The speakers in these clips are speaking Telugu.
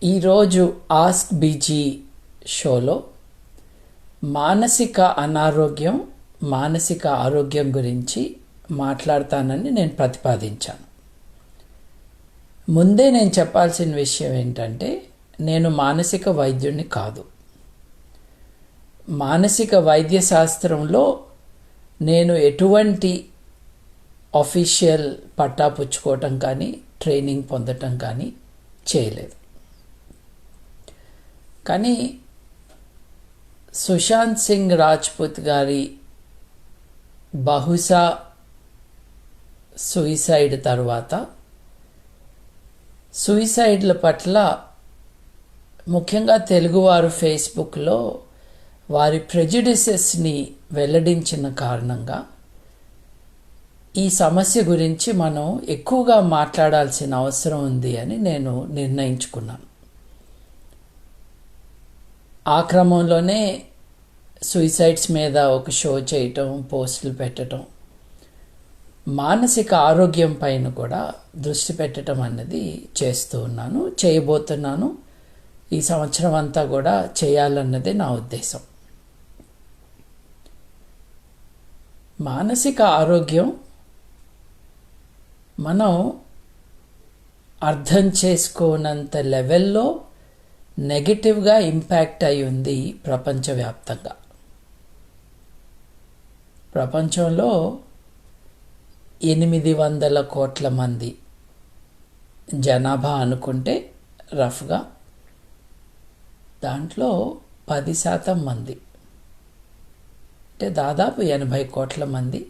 ఈరోజు ఆస్క్ బీజీ షోలో మానసిక అనారోగ్యం మానసిక ఆరోగ్యం గురించి మాట్లాడతానని నేను ప్రతిపాదించాను. ముందే నేను చెప్పాల్సిన విషయం ఏంటంటే, నేను మానసిక వైద్యుడిని కాదు. మానసిక వైద్య శాస్త్రంలో నేను ఎటువంటి ఆఫీషియల్ పట్టా పుచ్చుకోవటం కానీ ట్రైనింగ్ పొందటం కానీ చేయలేదు. కానీ సుశాంత్ సింగ్ రాజ్పుత్ గారి బహుశా సూయిసైడ్ తర్వాత సూయిసైడ్ల పట్ల ముఖ్యంగా తెలుగువారు ఫేస్బుక్లో వారి ప్రెజుడిసెస్ని వెల్లడించిన కారణంగా ఈ సమస్య గురించి మనం ఎక్కువగా మాట్లాడాల్సిన అవసరం ఉంది అని నేను నిర్ణయించుకున్నాను. ఆ క్రమంలోనే సూయిసైడ్స్ మీద ఒక షో చేయటం, పోస్టులు పెట్టడం, మానసిక ఆరోగ్యం పైన కూడా దృష్టి పెట్టడం అన్నది చేస్తూ ఉన్నాను, చేయబోతున్నాను. ఈ సంవత్సరం అంతా కూడా చేయాలన్నదే నా ఉద్దేశం. మానసిక ఆరోగ్యం మనం అర్థం చేసుకోనంత లెవెల్లో నెగటివ్గా ఇంపాక్ట్ అయి ఉంది ప్రపంచవ్యాప్తంగా. ప్రపంచంలో 800 కోట్ల మంది జనాభా అనుకుంటే రఫ్గా, దాంట్లో 10% మంది అంటే దాదాపు 80 కోట్ల మంది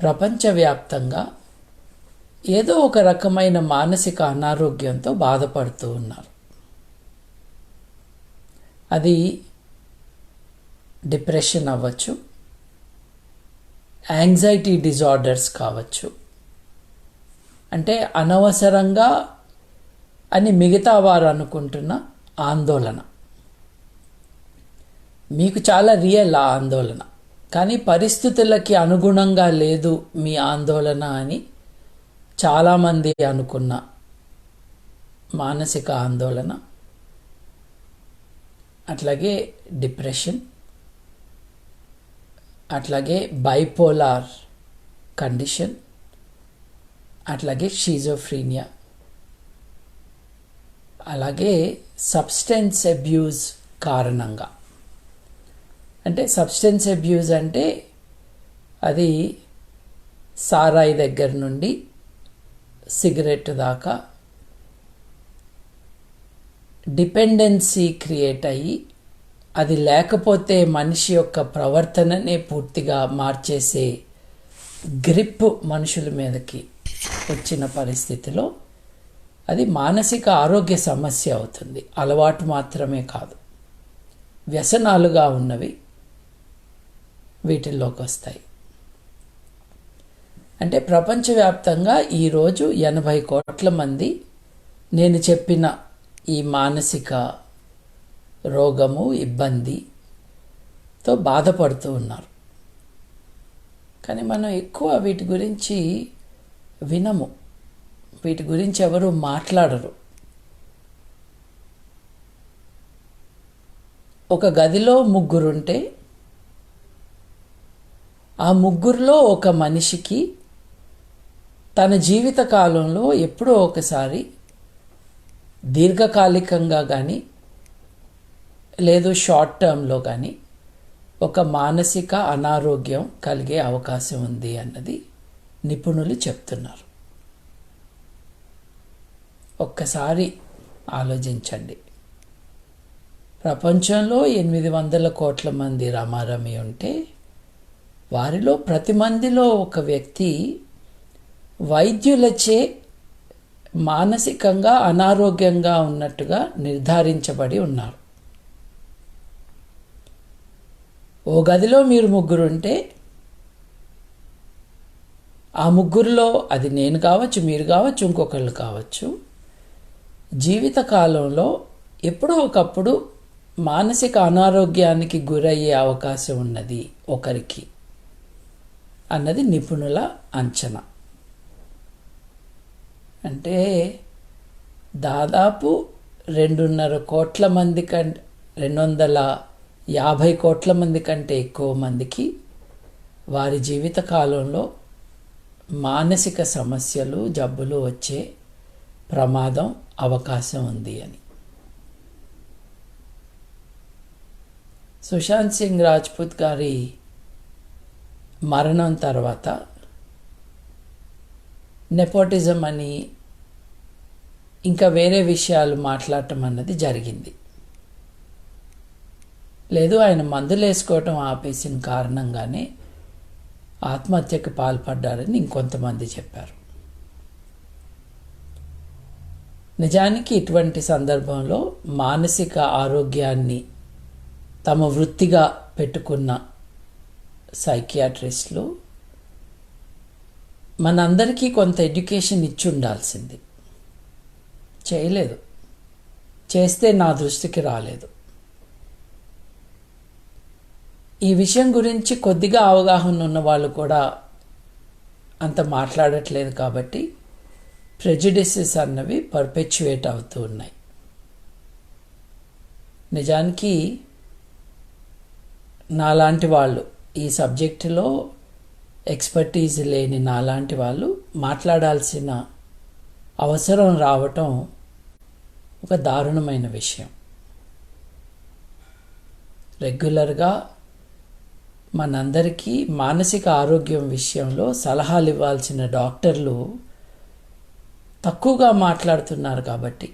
ప్రపంచవ్యాప్తంగా ఏదో ఒక రకమైన మానసిక అనారోగ్యంతో బాధపడుతూ ఉన్నారు. అది డిప్రెషన్ అవ్వచ్చు, యాంగ్జైటీ డిజార్డర్స్ కావచ్చు, అంటే అనవసరంగా అని మిగతా వారు అనుకుంటున్న ఆందోళన. మీకు చాలా రియల్ ఆ ఆందోళన, కానీ పరిస్థితులకి అనుగుణంగా లేదు మీ ఆందోళన అని చాలామంది అనుకున్న మానసిక ఆందోళన. అట్లాగే డిప్రెషన్, అట్లాగే బైపోలార్ కండిషన్, అట్లాగే షిజోఫ్రీనియా, అలాగే సబ్స్టెన్స్ అబ్యూజ్ కారణంగా. అంటే సబ్స్టెన్స్ అబ్యూజ్ అంటే అది సారాయి దగ్గర నుండి సిగరెట్ దాకా డిపెండెన్సీ క్రియేట్ అయ్యి, అది లేకపోతే మనిషి యొక్క ప్రవర్తననే పూర్తిగా మార్చేసే గ్రిప్ మనుషుల మీదకి వచ్చిన పరిస్థితిలో అది మానసిక ఆరోగ్య సమస్య అవుతుంది. అలవాటు మాత్రమే కాదు, వ్యసనాలుగా ఉన్నవి వీటిల్లోకి వస్తాయి. అంటే ప్రపంచవ్యాప్తంగా ఈరోజు 80 కోట్ల మంది నేను చెప్పిన ఈ మానసిక రోగము, ఇబ్బందితో బాధపడుతూ ఉన్నారు. కానీ మనం ఎక్కువ వీటి గురించి వినము, వీటి గురించి ఎవరు మాట్లాడరు. ఒక గదిలో 3 ఉంటే ఆ 3లో ఒక మనిషికి తన జీవిత కాలంలో ఎప్పుడో ఒకసారి దీర్ఘకాలికంగా కానీ లేదు షార్ట్ టర్మ్లో కానీ ఒక మానసిక అనారోగ్యం కలిగే అవకాశం ఉంది అన్నది నిపుణులు చెప్తున్నారు. ఒక్కసారి ఆలోచించండి. ప్రపంచంలో 800 కోట్ల మంది రమారమి ఉంటే వారిలో ప్రతి మందిలో ఒక వ్యక్తి వైద్యులచే మానసికంగా అనారోగ్యంగా ఉన్నట్టుగా నిర్ధారించబడి ఉన్నారు. ఓ గదిలో మీరు 3 ఉంటే ఆ 3లో అది నేను కావచ్చు, మీరు కావచ్చు, ఇంకొకళ్ళు కావచ్చు, జీవితకాలంలో ఎప్పుడో ఒకప్పుడు మానసిక అనారోగ్యానికి గురయ్యే అవకాశం ఉన్నది ఒకరికి అన్నది నిపుణుల అంచనా. అంటే దాదాపు 2.5 కోట్ల మంది కంటే 250 కోట్ల మంది కంటే ఎక్కువ మందికి వారి జీవిత కాలంలో మానసిక సమస్యలు, జబ్బులు వచ్చే ప్రమాదం, అవకాశం ఉంది అని. సుశాంత్ సింగ్ రాజ్పుత్ గారి మరణం తర్వాత నెపోటిజం అని ఇంకా వేరే విషయాలు మాట్లాడటం అన్నది జరిగింది. లేదు, ఆయన మందులు వేసుకోవటం ఆపేసిన కారణంగానే ఆత్మహత్యకు పాల్పడ్డారని ఇంకొంతమంది చెప్పారు. నిజానికి ఇటువంటి సందర్భంలో మానసిక ఆరోగ్యాన్ని తమ వృత్తిగా పెట్టుకున్న సైకియాట్రిస్టులు మనందరికీ కొంత ఎడ్యుకేషన్ ఇచ్చి ఉండాల్సింది. చేయలేదు, చేస్తే నా దృష్టికి రాలేదు. ఈ విషయం గురించి కొద్దిగా అవగాహన ఉన్న వాళ్ళు కూడా అంత మాట్లాడట్లేదు కాబట్టి ప్రెజుడిసెస్ అన్నవి పర్పెచ్యుయేట్ అవుతూ ఉన్నాయి. నిజానికి నాలాంటి వాళ్ళు, ఈ సబ్జెక్టులో ఎక్స్పర్టీజ్ లేని నాలాంటి వాళ్ళు మాట్లాడాల్సిన అవసరం రావటం ఒక దారుణమైన విషయం. రెగ్యులర్గా మనందరికీ మానసిక ఆరోగ్యం విషయంలో సలహాలు ఇవ్వాల్సిన డాక్టర్లు తక్కువగా మాట్లాడుతున్నారు కాబట్టి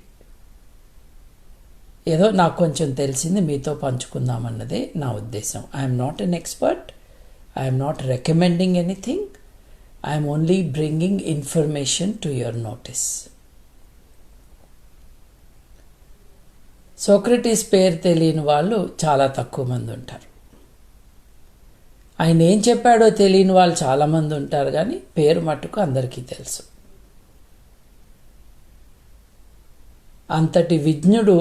ఏదో నాకు కొంచెం తెలిసింది మీతో పంచుకుందామన్నదే నా ఉద్దేశం. I'm not an expert, I'm not recommending anything, I'm only bringing information to your notice. Socrates పేరు తెలియని వాళ్ళు చాలా తక్కువ మంది ఉంటారు. ఆయన ఏం చెప్పాడో తెలియని వాళ్ళు చాలామంది ఉంటారు, కానీ పేరు మట్టుకు అందరికీ తెలుసు. అంతటి విజ్ఞుడు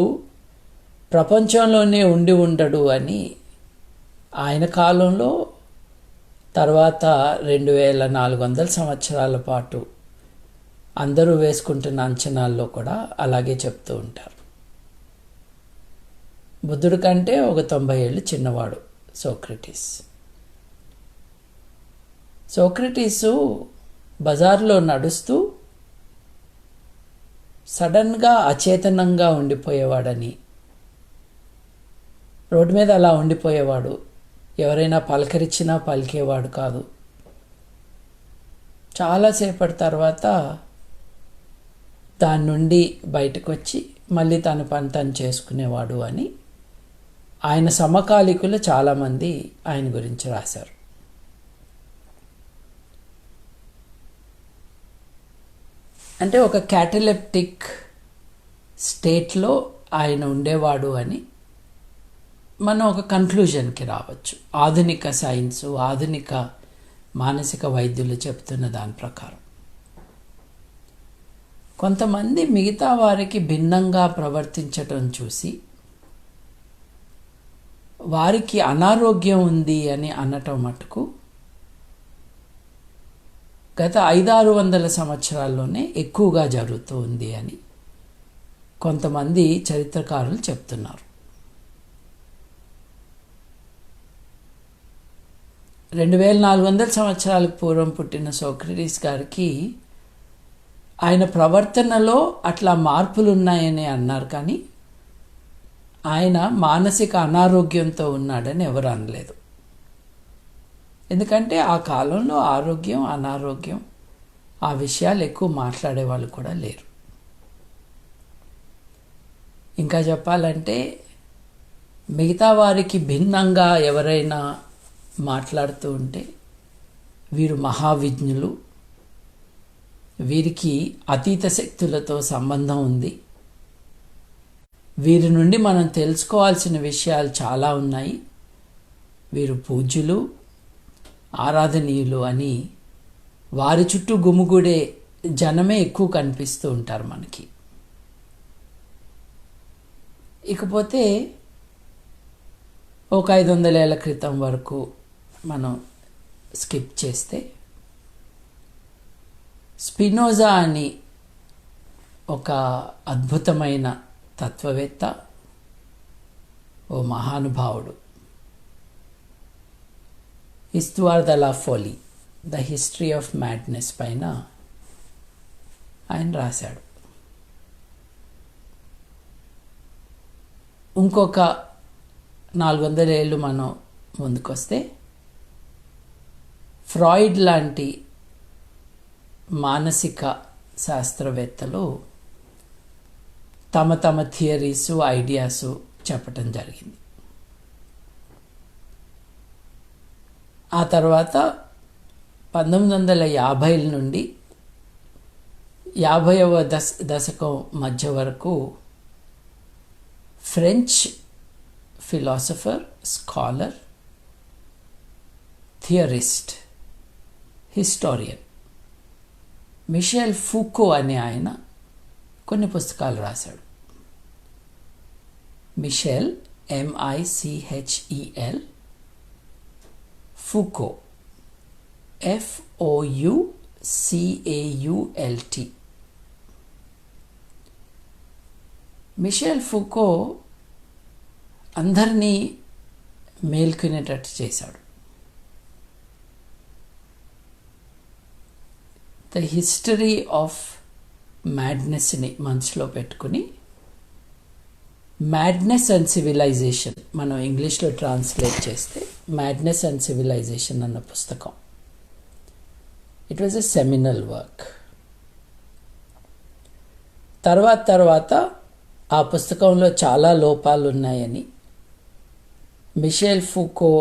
ప్రపంచంలోనే ఉండి ఉండడు అని ఆయన కాలంలో, తర్వాత 2400 సంవత్సరాల పాటు అందరూ వేసుకుంటున్న అంచనాల్లో కూడా అలాగే చెప్తూ ఉంటారు. బుద్ధుడి కంటే ఒక 90 ఏళ్ళు చిన్నవాడు సోక్రటీస్. సోక్రటీసు బజార్లో నడుస్తూ సడన్గా అచేతనంగా ఉండిపోయేవాడని, రోడ్డు మీద అలా ఉండిపోయేవాడు. ఎవరైనా పలకరించినా పలికేవాడు కాదు. చాలాసేపటి తర్వాత దాని నుండి బయటకు వచ్చి మళ్ళీ తన పని తను చేసుకునేవాడు అని ఆయన సమకాలీకులు చాలామంది ఆయన గురించి రాశారు. అంటే ఒక క్యాటలెప్టిక్ స్టేట్లో ఆయన ఉండేవాడు అని మనం ఒక కన్క్లూజన్కి రావచ్చు. ఆధునిక సైన్సు, ఆధునిక మానసిక వైద్యులు చెప్తున్న దాని ప్రకారం. కొంతమంది మిగతా వారికి భిన్నంగా ప్రవర్తించటం చూసి వారికి అనారోగ్యం ఉంది అని అనటం మటుకు గత 500-600 సంవత్సరాల్లోనే ఎక్కువగా జరుగుతూ ఉంది అని కొంతమంది చరిత్రకారులు చెప్తున్నారు. 2400 సంవత్సరాలకు పూర్వం పుట్టిన సోక్రటీస్ గారికి ఆయన ప్రవర్తనలో అట్లా మార్పులు ఉన్నాయని అన్నారు, కానీ ఆయన మానసిక అనారోగ్యంతో ఉన్నాడని ఎవరు అనలేదు. ఎందుకంటే ఆ కాలంలో ఆరోగ్యం, అనారోగ్యం ఆ విషయాలు ఎక్కువ మాట్లాడే వాళ్ళు కూడా లేరు. ఇంకా చెప్పాలంటే మిగతా వారికి భిన్నంగా ఎవరైనా మాట్లాడుతూ ఉంటే వీరు మహావిజ్ఞులు, వీరికి అతీత శక్తులతో సంబంధం ఉంది, వీరి నుండి మనం తెలుసుకోవాల్సిన విషయాలు చాలా ఉన్నాయి, వీరు పూజ్యులు, ఆరాధనీయులు అని వారి చుట్టూ గుమిగూడే జనమే ఎక్కువ కనిపిస్తూ ఉంటారు మనకి. ఇకపోతే ఒక 500 ఏళ్ల క్రితం వరకు మనం స్కిప్ చేస్తే స్పినోజా అని ఒక అద్భుతమైన తత్వవేత్త, ఓ మహానుభావుడు. హిస్toire de la folie, the history of madness పైన ఆయన రాశాడు. ఇంకొక 400 ఏళ్ళు మనం ముందుకొస్తే ఫ్రాయిడ్ లాంటి మానసిక శాస్త్రవేత్తలు తమ తమ థియరీసు, ఐడియాసు చెప్పటం జరిగింది. ఆ తర్వాత 1950ల నుండి 50వ దశకం మధ్య వరకు French philosopher, scholar, theorist, historian Michel Foucault అనే ఆయన కొన్ని పుస్తకాలు రాశాడు. Michel, MICHEL, Foucault, FOUCAULT. Michel Foucault అందరినీ మేల్కొనేటట్టు చేశాడు. ద హిస్టరీ ఆఫ్ మ్యాడ్నెస్ని మనసులో పెట్టుకుని మ్యాడ్నెస్ అండ్ సివిలైజేషన్, మనం ఇంగ్లీష్లో ట్రాన్స్లేట్ చేస్తే మ్యాడ్నెస్ అండ్ సివిలైజేషన్ అన్న పుస్తకం. It was a seminal work. తర్వాత ఆ పుస్తకంలో చాలా లోపాలు ఉన్నాయని మిషెల్ ఫూకో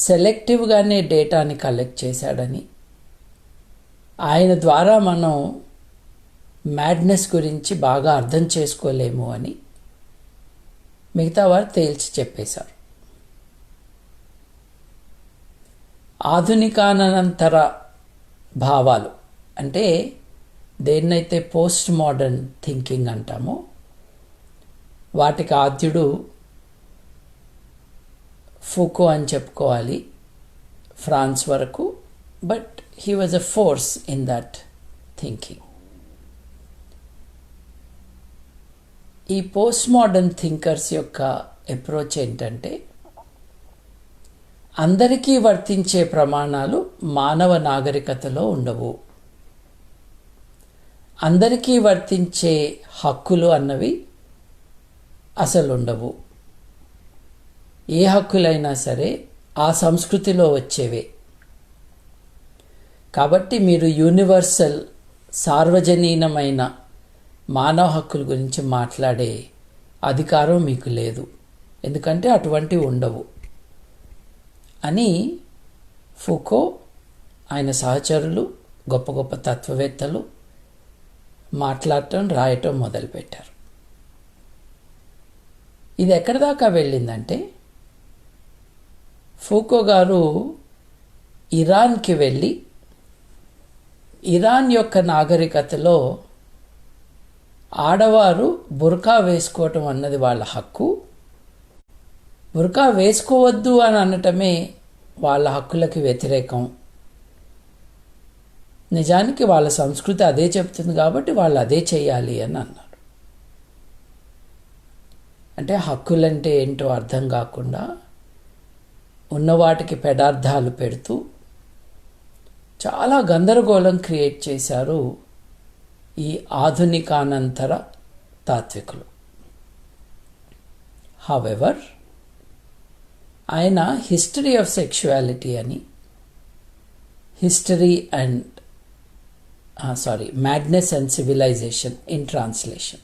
సెలెక్టివ్గానే డేటాని కలెక్ట్ చేశాడని, ఆయన ద్వారా మనం మ్యాడ్నెస్ గురించి బాగా అర్థం చేసుకోలేము అని మిగతా వారు తేల్చి చెప్పేశారు. ఆధునికానంతర భావాలు అంటే దేన్నైతే పోస్ట్ మోడర్న్ థింకింగ్ అంటామో వాటికి ఆద్యుడు ఫూకో అని చెప్పుకోవాలి ఫ్రాన్స్ వరకు. But he was a force in that thinking. ఈ పోస్ట్ మోడర్న్ థింకర్స్ యొక్క అప్రోచ్ ఏంటంటే అందరికీ వర్తించే ప్రమాణాలు మానవ నాగరికతలో ఉండవు, అందరికీ వర్తించే హక్కులు అన్నవి అసలు ఉండవు. ఏ హక్కులైనా సరే ఆ సంస్కృతిలో వచ్చేవే. కాబట్టి మీరు యూనివర్సల్, సార్వజనీనమైన మానవ హక్కుల గురించి మాట్లాడే అధికారం మీకు లేదు, ఎందుకంటే అటువంటివి ఉండవు అని ఫూకో, ఆయన సహచరులు, గొప్ప గొప్ప తత్వవేత్తలు మాట్లాడటం, రాయటం మొదలుపెట్టారు. ఇది ఎక్కడి దాకా వెళ్ళిందంటే ఫూకో గారు ఇరాన్కి వెళ్ళి ఇరాన్ యొక్క నాగరికతలో ఆడవారు బుర్కా వేసుకోవటం అన్నది వాళ్ళ హక్కు, బుర్కా వేసుకోవద్దు అని అనటమే వాళ్ళ హక్కులకి వ్యతిరేకం. నిజానికి వాళ్ళ సంస్కృతి అదే చెప్తుంది కాబట్టి వాళ్ళు అదే చేయాలి అని అన్నారు. అంటే హక్కులంటే ఏంటో అర్థం కాకుండా ఉన్నవాటికి పెడార్థాలు పెడుతూ చాలా గందరగోళం క్రియేట్ చేశారు ఈ ఆధునికానంతర తాత్వికులు. హౌఎవర్ ఆయన హిస్టరీ ఆఫ్ సెక్షువాలిటీ అని, history and madness and civilization in translation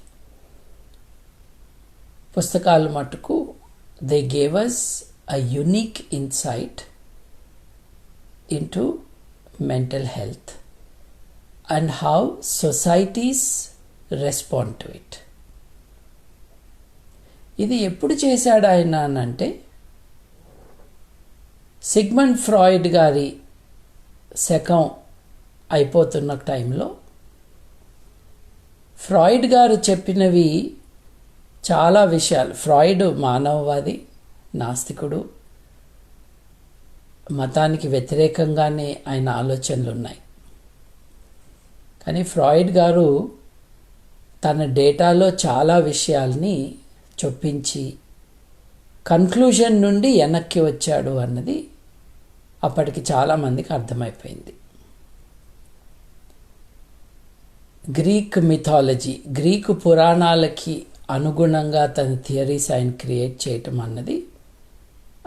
పుస్తకాలు మటుకు they gave us a unique insight into mental health and how societies respond to it. ఇది ఎప్పుడు చేశాడు ఆయన అంటే సిగ్మండ్ ఫ్రాయిడ్ గారి శకం అయిపోతున్న టైంలో ఫ్రాయిడ్ గారు చెప్పినవి చాలా విషయాలు. ఫ్రాయిడ్ మానవవాది, నాస్తికుడు, మతానికి వ్యతిరేకంగానే ఆయన ఆలోచనలు ఉన్నాయి. కానీ ఫ్రాయిడ్ గారు తన డేటాలో చాలా విషయాల్ని చొప్పించి కన్క్లూజన్ నుండి వెనక్కి వచ్చాడు అన్నది అప్పటికి చాలామందికి అర్థమైపోయింది. గ్రీక్ మిథాలజీ, గ్రీకు పురాణాలకి అనుగుణంగా తన థియరీస్ ఆయన క్రియేట్ చేయటం అన్నది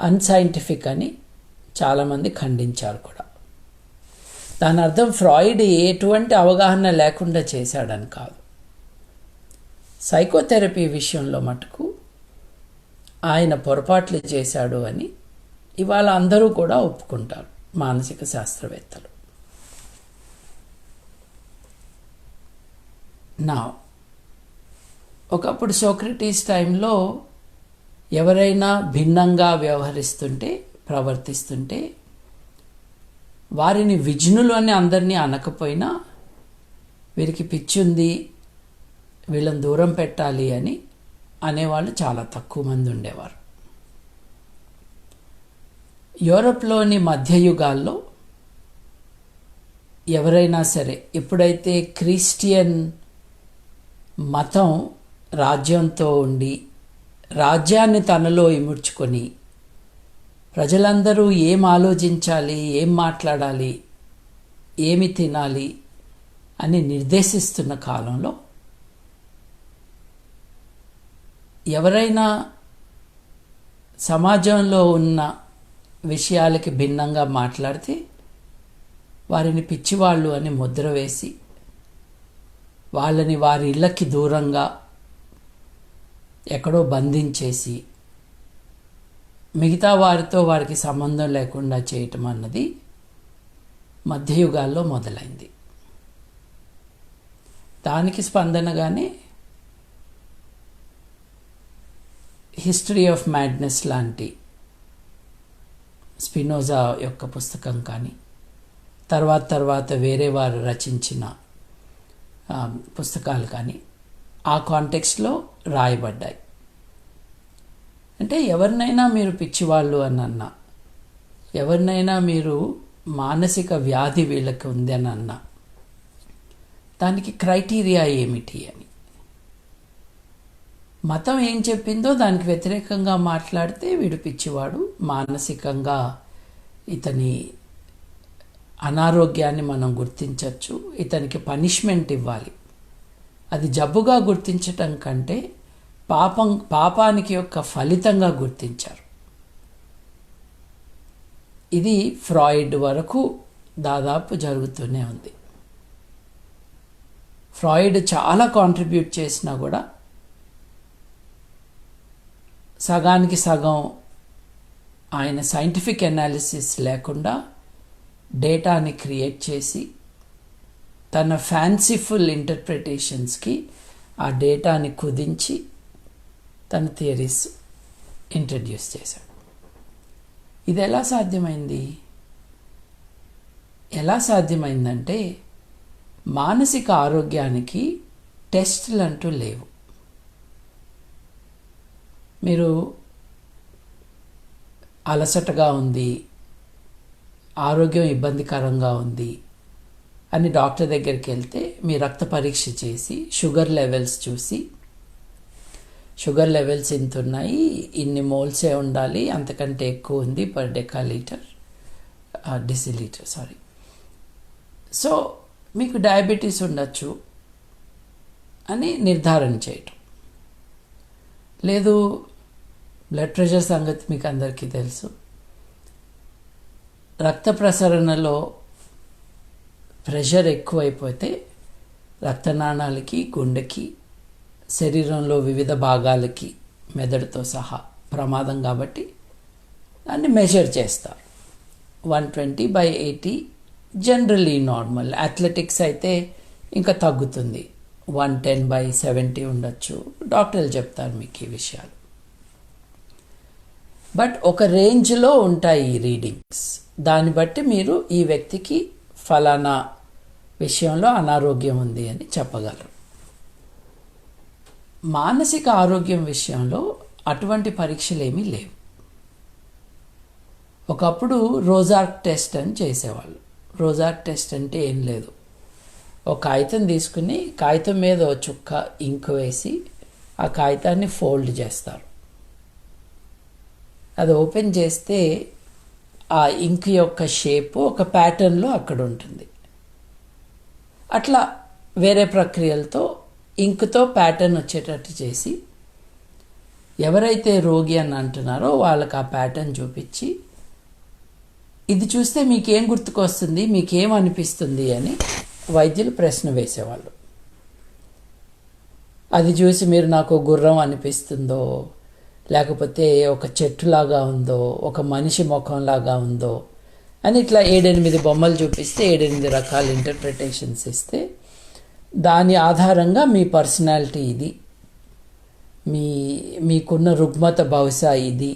అన్సైంటిఫిక్ అని చాలామంది ఖండించారు కూడా. దాని అర్థం ఫ్రాయిడ్ ఎటువంటి అవగాహన లేకుండా చేశాడని కాదు. సైకోథెరపీ విషయంలో మటుకు ఆయన పొరపాట్లు చేశాడు అని ఇవాళ అందరూ కూడా ఒప్పుకుంటారు, మానసిక శాస్త్రవేత్తలు. నా ఒకప్పుడు సోక్రటీస్ టైంలో ఎవరైనా భిన్నంగా ప్రవర్తిస్తుంటే వారిని విజ్ఞులు అని అందరినీ అనకపోయినా వీరికి పిచ్చుంది, వీళ్ళని దూరం పెట్టాలి అని అనేవాళ్ళు చాలా తక్కువ మంది ఉండేవారు. యూరప్లోని మధ్యయుగాల్లో ఎవరైనా సరే ఎప్పుడైతే క్రిస్టియన్ మతం రాజ్యంతో ఉండి రాజ్యాన్ని తనలో ఇముడ్చుకొని ప్రజలందరూ ఏం ఆలోచించాలి, ఏం మాట్లాడాలి, ఏమి తినాలి అని నిర్దేశిస్తున్న కాలంలో ఎవరైనా సమాజంలో ఉన్న విషయాలకి భిన్నంగా మాట్లాడితే వారిని పిచ్చివాళ్ళు అని ముద్ర వేసి వాళ్ళని వారి ఇళ్ళకి దూరంగా ఎక్కడో బంధించేసి మిగతా వారితో వారికి సంబంధం లేకుండా చేయటం అన్నది మధ్యయుగాల్లో మొదలైంది. దానికి స్పందనగానే హిస్టరీ ఆఫ్ మ్యాడ్నెస్ లాంటి స్పినోజా యొక్క పుస్తకం కానీ తర్వాత వేరే వారు రచించిన పుస్తకాలు కానీ ఆ కాంటెక్స్ట్లో రాయబడ్డాయి. అంటే ఎవరినైనా మీరు పిచ్చివాళ్ళు అని అన్నా, ఎవరినైనా మీరు మానసిక వ్యాధి వీళ్ళకి ఉంది అని అన్నా దానికి క్రైటీరియా ఏమిటి అని, మతం ఏం చెప్పిందో దానికి వ్యతిరేకంగా మాట్లాడితే వీడు పిచ్చివాడు, మానసికంగా ఇతని అనారోగ్యాన్ని మనం గుర్తించవచ్చు, ఇతనికి పనిష్మెంట్ ఇవ్వాలి. అది జబ్బుగా గుర్తించటం కంటే పాపానికి యొక్క ఫలితంగా గుర్తించారు. ఇది ఫ్రాయిడ్ వరకు దాదాపు జరుగుతూనే ఉంది. ఫ్రాయిడ్ చాలా కాంట్రిబ్యూట్ చేసినా కూడా సగానికి సగం ఆయన సైంటిఫిక్ అనాలిసిస్ లేకుండా డేటాని క్రియేట్ చేసి తన ఫ్యాన్సీఫుల్ ఇంటర్ప్రిటేషన్స్కి ఆ డేటాని కుదించి తన థియరీస్ ఇంట్రడ్యూస్ చేశాడు. ఇది ఎలా సాధ్యమైందంటే మానసిక ఆరోగ్యానికి టెస్టులు అంటూ లేవు. మీరు అలసటగా ఉంది, ఆరోగ్యం ఇబ్బందికరంగా ఉంది అని డాక్టర్ దగ్గరికి వెళ్తే మీ రక్త పరీక్ష చేసి షుగర్ లెవెల్స్ చూసి, షుగర్ లెవెల్స్ ఇంత ఉన్నాయి, ఇన్ని మోల్సే ఉండాలి, అంతకంటే ఎక్కువ ఉంది పర్ డెసిలీటర్ సో మీకు డయాబెటీస్ ఉండొచ్చు అని నిర్ధారణ చేయటం. లేదు, బ్లడ్ ప్రెషర్ సంగతి మీకు అందరికీ తెలుసు. రక్త ప్రసరణలో ప్రెషర్ ఎక్కువైపోతే రక్తనాళాలకి, గుండెకి, శరీరంలో వివిధ భాగాలకి, మెదడుతో సహా ప్రమాదం కాబట్టి దాన్ని మెజర్ చేస్తారు. 120/80 జనరల్లీ నార్మల్. అథ్లెటిక్స్ అయితే ఇంకా తగ్గుతుంది, 110/70 ఉండొచ్చు. డాక్టర్లు చెప్తారు మీకు ఈ విషయాలు. బట్ ఒక రేంజ్లో ఉంటాయి ఈ రీడింగ్స్. దాన్ని బట్టి మీరు ఈ వ్యక్తికి ఫలానా విషయంలో అనారోగ్యం ఉంది అని చెప్పగలరు. మానసిక ఆరోగ్యం విషయంలో అటువంటి పరీక్షలు ఏమీ లేవు. ఒకప్పుడు రోజార్క్ టెస్ట్ అని చేసేవాళ్ళు. రోజార్క్ టెస్ట్ అంటే ఏం లేదు, ఒక కాగితం తీసుకుని కాగితం మీద ఓ చుక్క ఇంక్ వేసి ఆ కాగితాన్ని ఫోల్డ్ చేస్తారు. అది ఓపెన్ చేస్తే ఆ ఇంక్ యొక్క షేపు ఒక ప్యాటర్న్లో అక్కడ ఉంటుంది. అట్లా వేరే ప్రక్రియలతో ఇంక్తో ప్యాటర్న్ వచ్చేటట్టు చేసి ఎవరైతే రోగి అని అంటున్నారో వాళ్ళకి ఆ ప్యాటర్న్ చూపించి ఇది చూస్తే మీకేం గుర్తుకొస్తుంది, మీకేం అనిపిస్తుంది అని వైద్యులు ప్రశ్న వేసేవాళ్ళు. అది చూసి మీరు నాకు గుర్రం అనిపిస్తుందో, లేకపోతే ఒక చెట్టులాగా ఉందో, ఒక మనిషి ముఖంలాగా ఉందో అని ఇట్లా 7-8 బొమ్మలు చూపిస్తే 7-8 రకాల ఇంటర్ప్రిటేషన్స్ ఇస్తే దాని ఆధారంగా మీ పర్సనాలిటీ ఇది, మీకున్న రుగ్మత బహుశా ఇది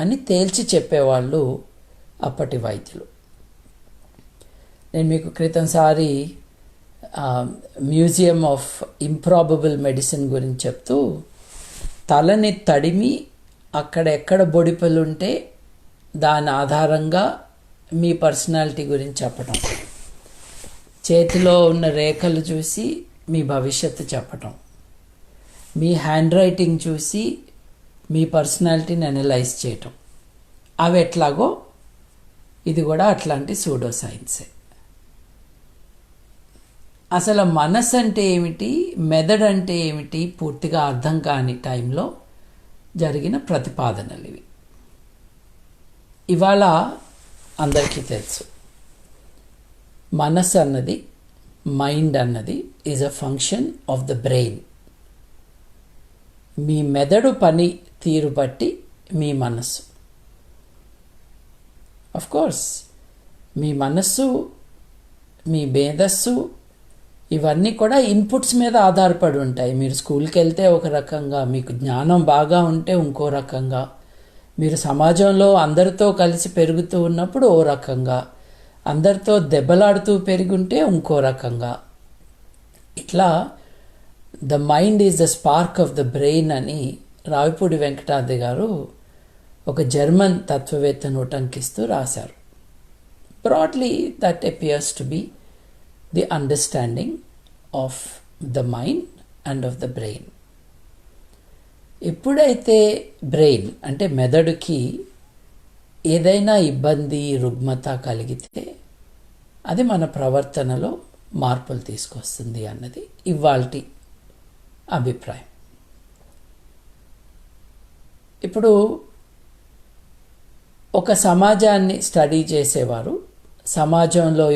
అని తేల్చి చెప్పేవాళ్ళు అప్పటి వైద్యులు. నేను మీకు క్రితంసారి మ్యూజియం ఆఫ్ ఇంప్రాబబుల్ మెడిసిన్ గురించి చెప్తూ తలని తడిమి అక్కడెక్కడ బొడిపలు ఉంటే దాని ఆధారంగా మీ పర్సనాలిటీ గురించి చెప్పటం, చేతిలో ఉన్న రేఖలు చూసి మీ భవిష్యత్తు చెప్పటం, మీ హ్యాండ్ రైటింగ్ చూసి మీ పర్సనాలిటీని అనలైజ్ చేయటం, అవి ఎట్లాగో ఇది కూడా అట్లాంటి సూడో సైన్సే. అసలు మనసు అంటే ఏమిటి, మెదడు అంటే ఏమిటి పూర్తిగా అర్థం కాని టైంలో జరిగిన ప్రతిపాదనలు ఇవి. ఇవాళ అందరికీ తెలుసు మనసు అన్నది, మైండ్ అన్నది is a function of the brain. మీ మెదడు పని తీరు బట్టి మీ మనస్సు. ఆఫ్ కోర్స్ మీ మనస్సు, మీ మేధస్సు ఇవన్నీ కూడా ఇన్పుట్స్ మీద ఆధారపడి ఉంటాయి. మీరు స్కూల్కి వెళ్తే ఒక రకంగా, మీకు జ్ఞానం బాగా ఉంటే ఇంకో రకంగా, మీరు సమాజంలో అందరితో కలిసి పెరుగుతూ ఉన్నప్పుడు ఓ రకంగా, అందరితో దెబ్బలాడుతూ పెరుగుంటే ఇంకో రకంగా. ఇట్లా the mind is the spark of the brain అని రావిపూడి వెంకటాద్రి గారు ఒక జర్మన్ తత్వవేత్తను ఉటంకిస్తూ రాశారు. Bradley that appears to be the understanding of the mind and of the brain. ఎప్పుడైతే బ్రెయిన్ అంటే మెదడుకి ఏదైనా ఇబ్బంది, రుగ్మత కలిగితే అది మన ప్రవర్తనలో మార్పులు తీసుకొస్తుంది అన్నది ఇవాల్టి అభిప్రాయం. ఇప్పుడు ఒక సమాజాన్ని స్టడీ చేసేవారు, సమాజంలో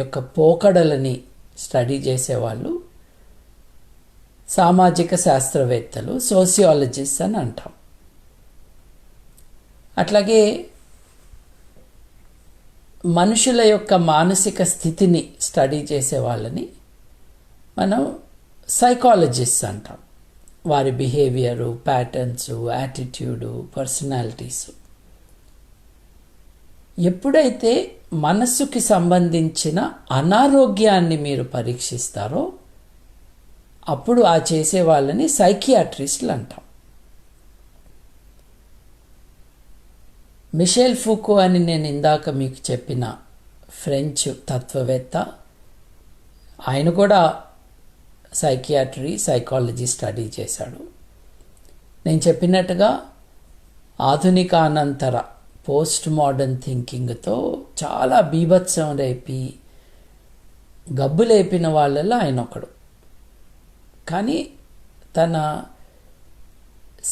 యొక్క పోకడలని స్టడీ చేసేవాళ్ళు సామాజిక శాస్త్రవేత్తలు, సోషియాలజిస్ట్ అని అంటాం. అట్లాగే మనుషుల యొక్క మానసిక స్థితిని స్టడీ చేసే వాళ్ళని మనం సైకాలజిస్ట్ అంటాం. వారి బిహేవియరు, ప్యాటర్న్స్, యాటిట్యూడు, పర్సనాలిటీస్. ఎప్పుడైతే మనస్సుకి సంబంధించిన అనారోగ్యాన్ని మీరు పరీక్షిస్తారో అప్పుడు ఆ చేసే వాళ్ళని సైకియాట్రిస్టులు అంటాం. మిషెల్ ఫూకో అని నేను ఇందాక మీకు చెప్పిన ఫ్రెంచ్ తత్వవేత్త, ఆయన కూడా సైకాలజీ స్టడీ చేశాడు. నేను చెప్పినట్టుగా ఆధునిక అనంతర పోస్ట్ మోడర్న్ థింకింగ్తో చాలా బీభత్సం రేపి గబ్బు లేపిన వాళ్ళలో ఆయన ఒకడు. కానీ తన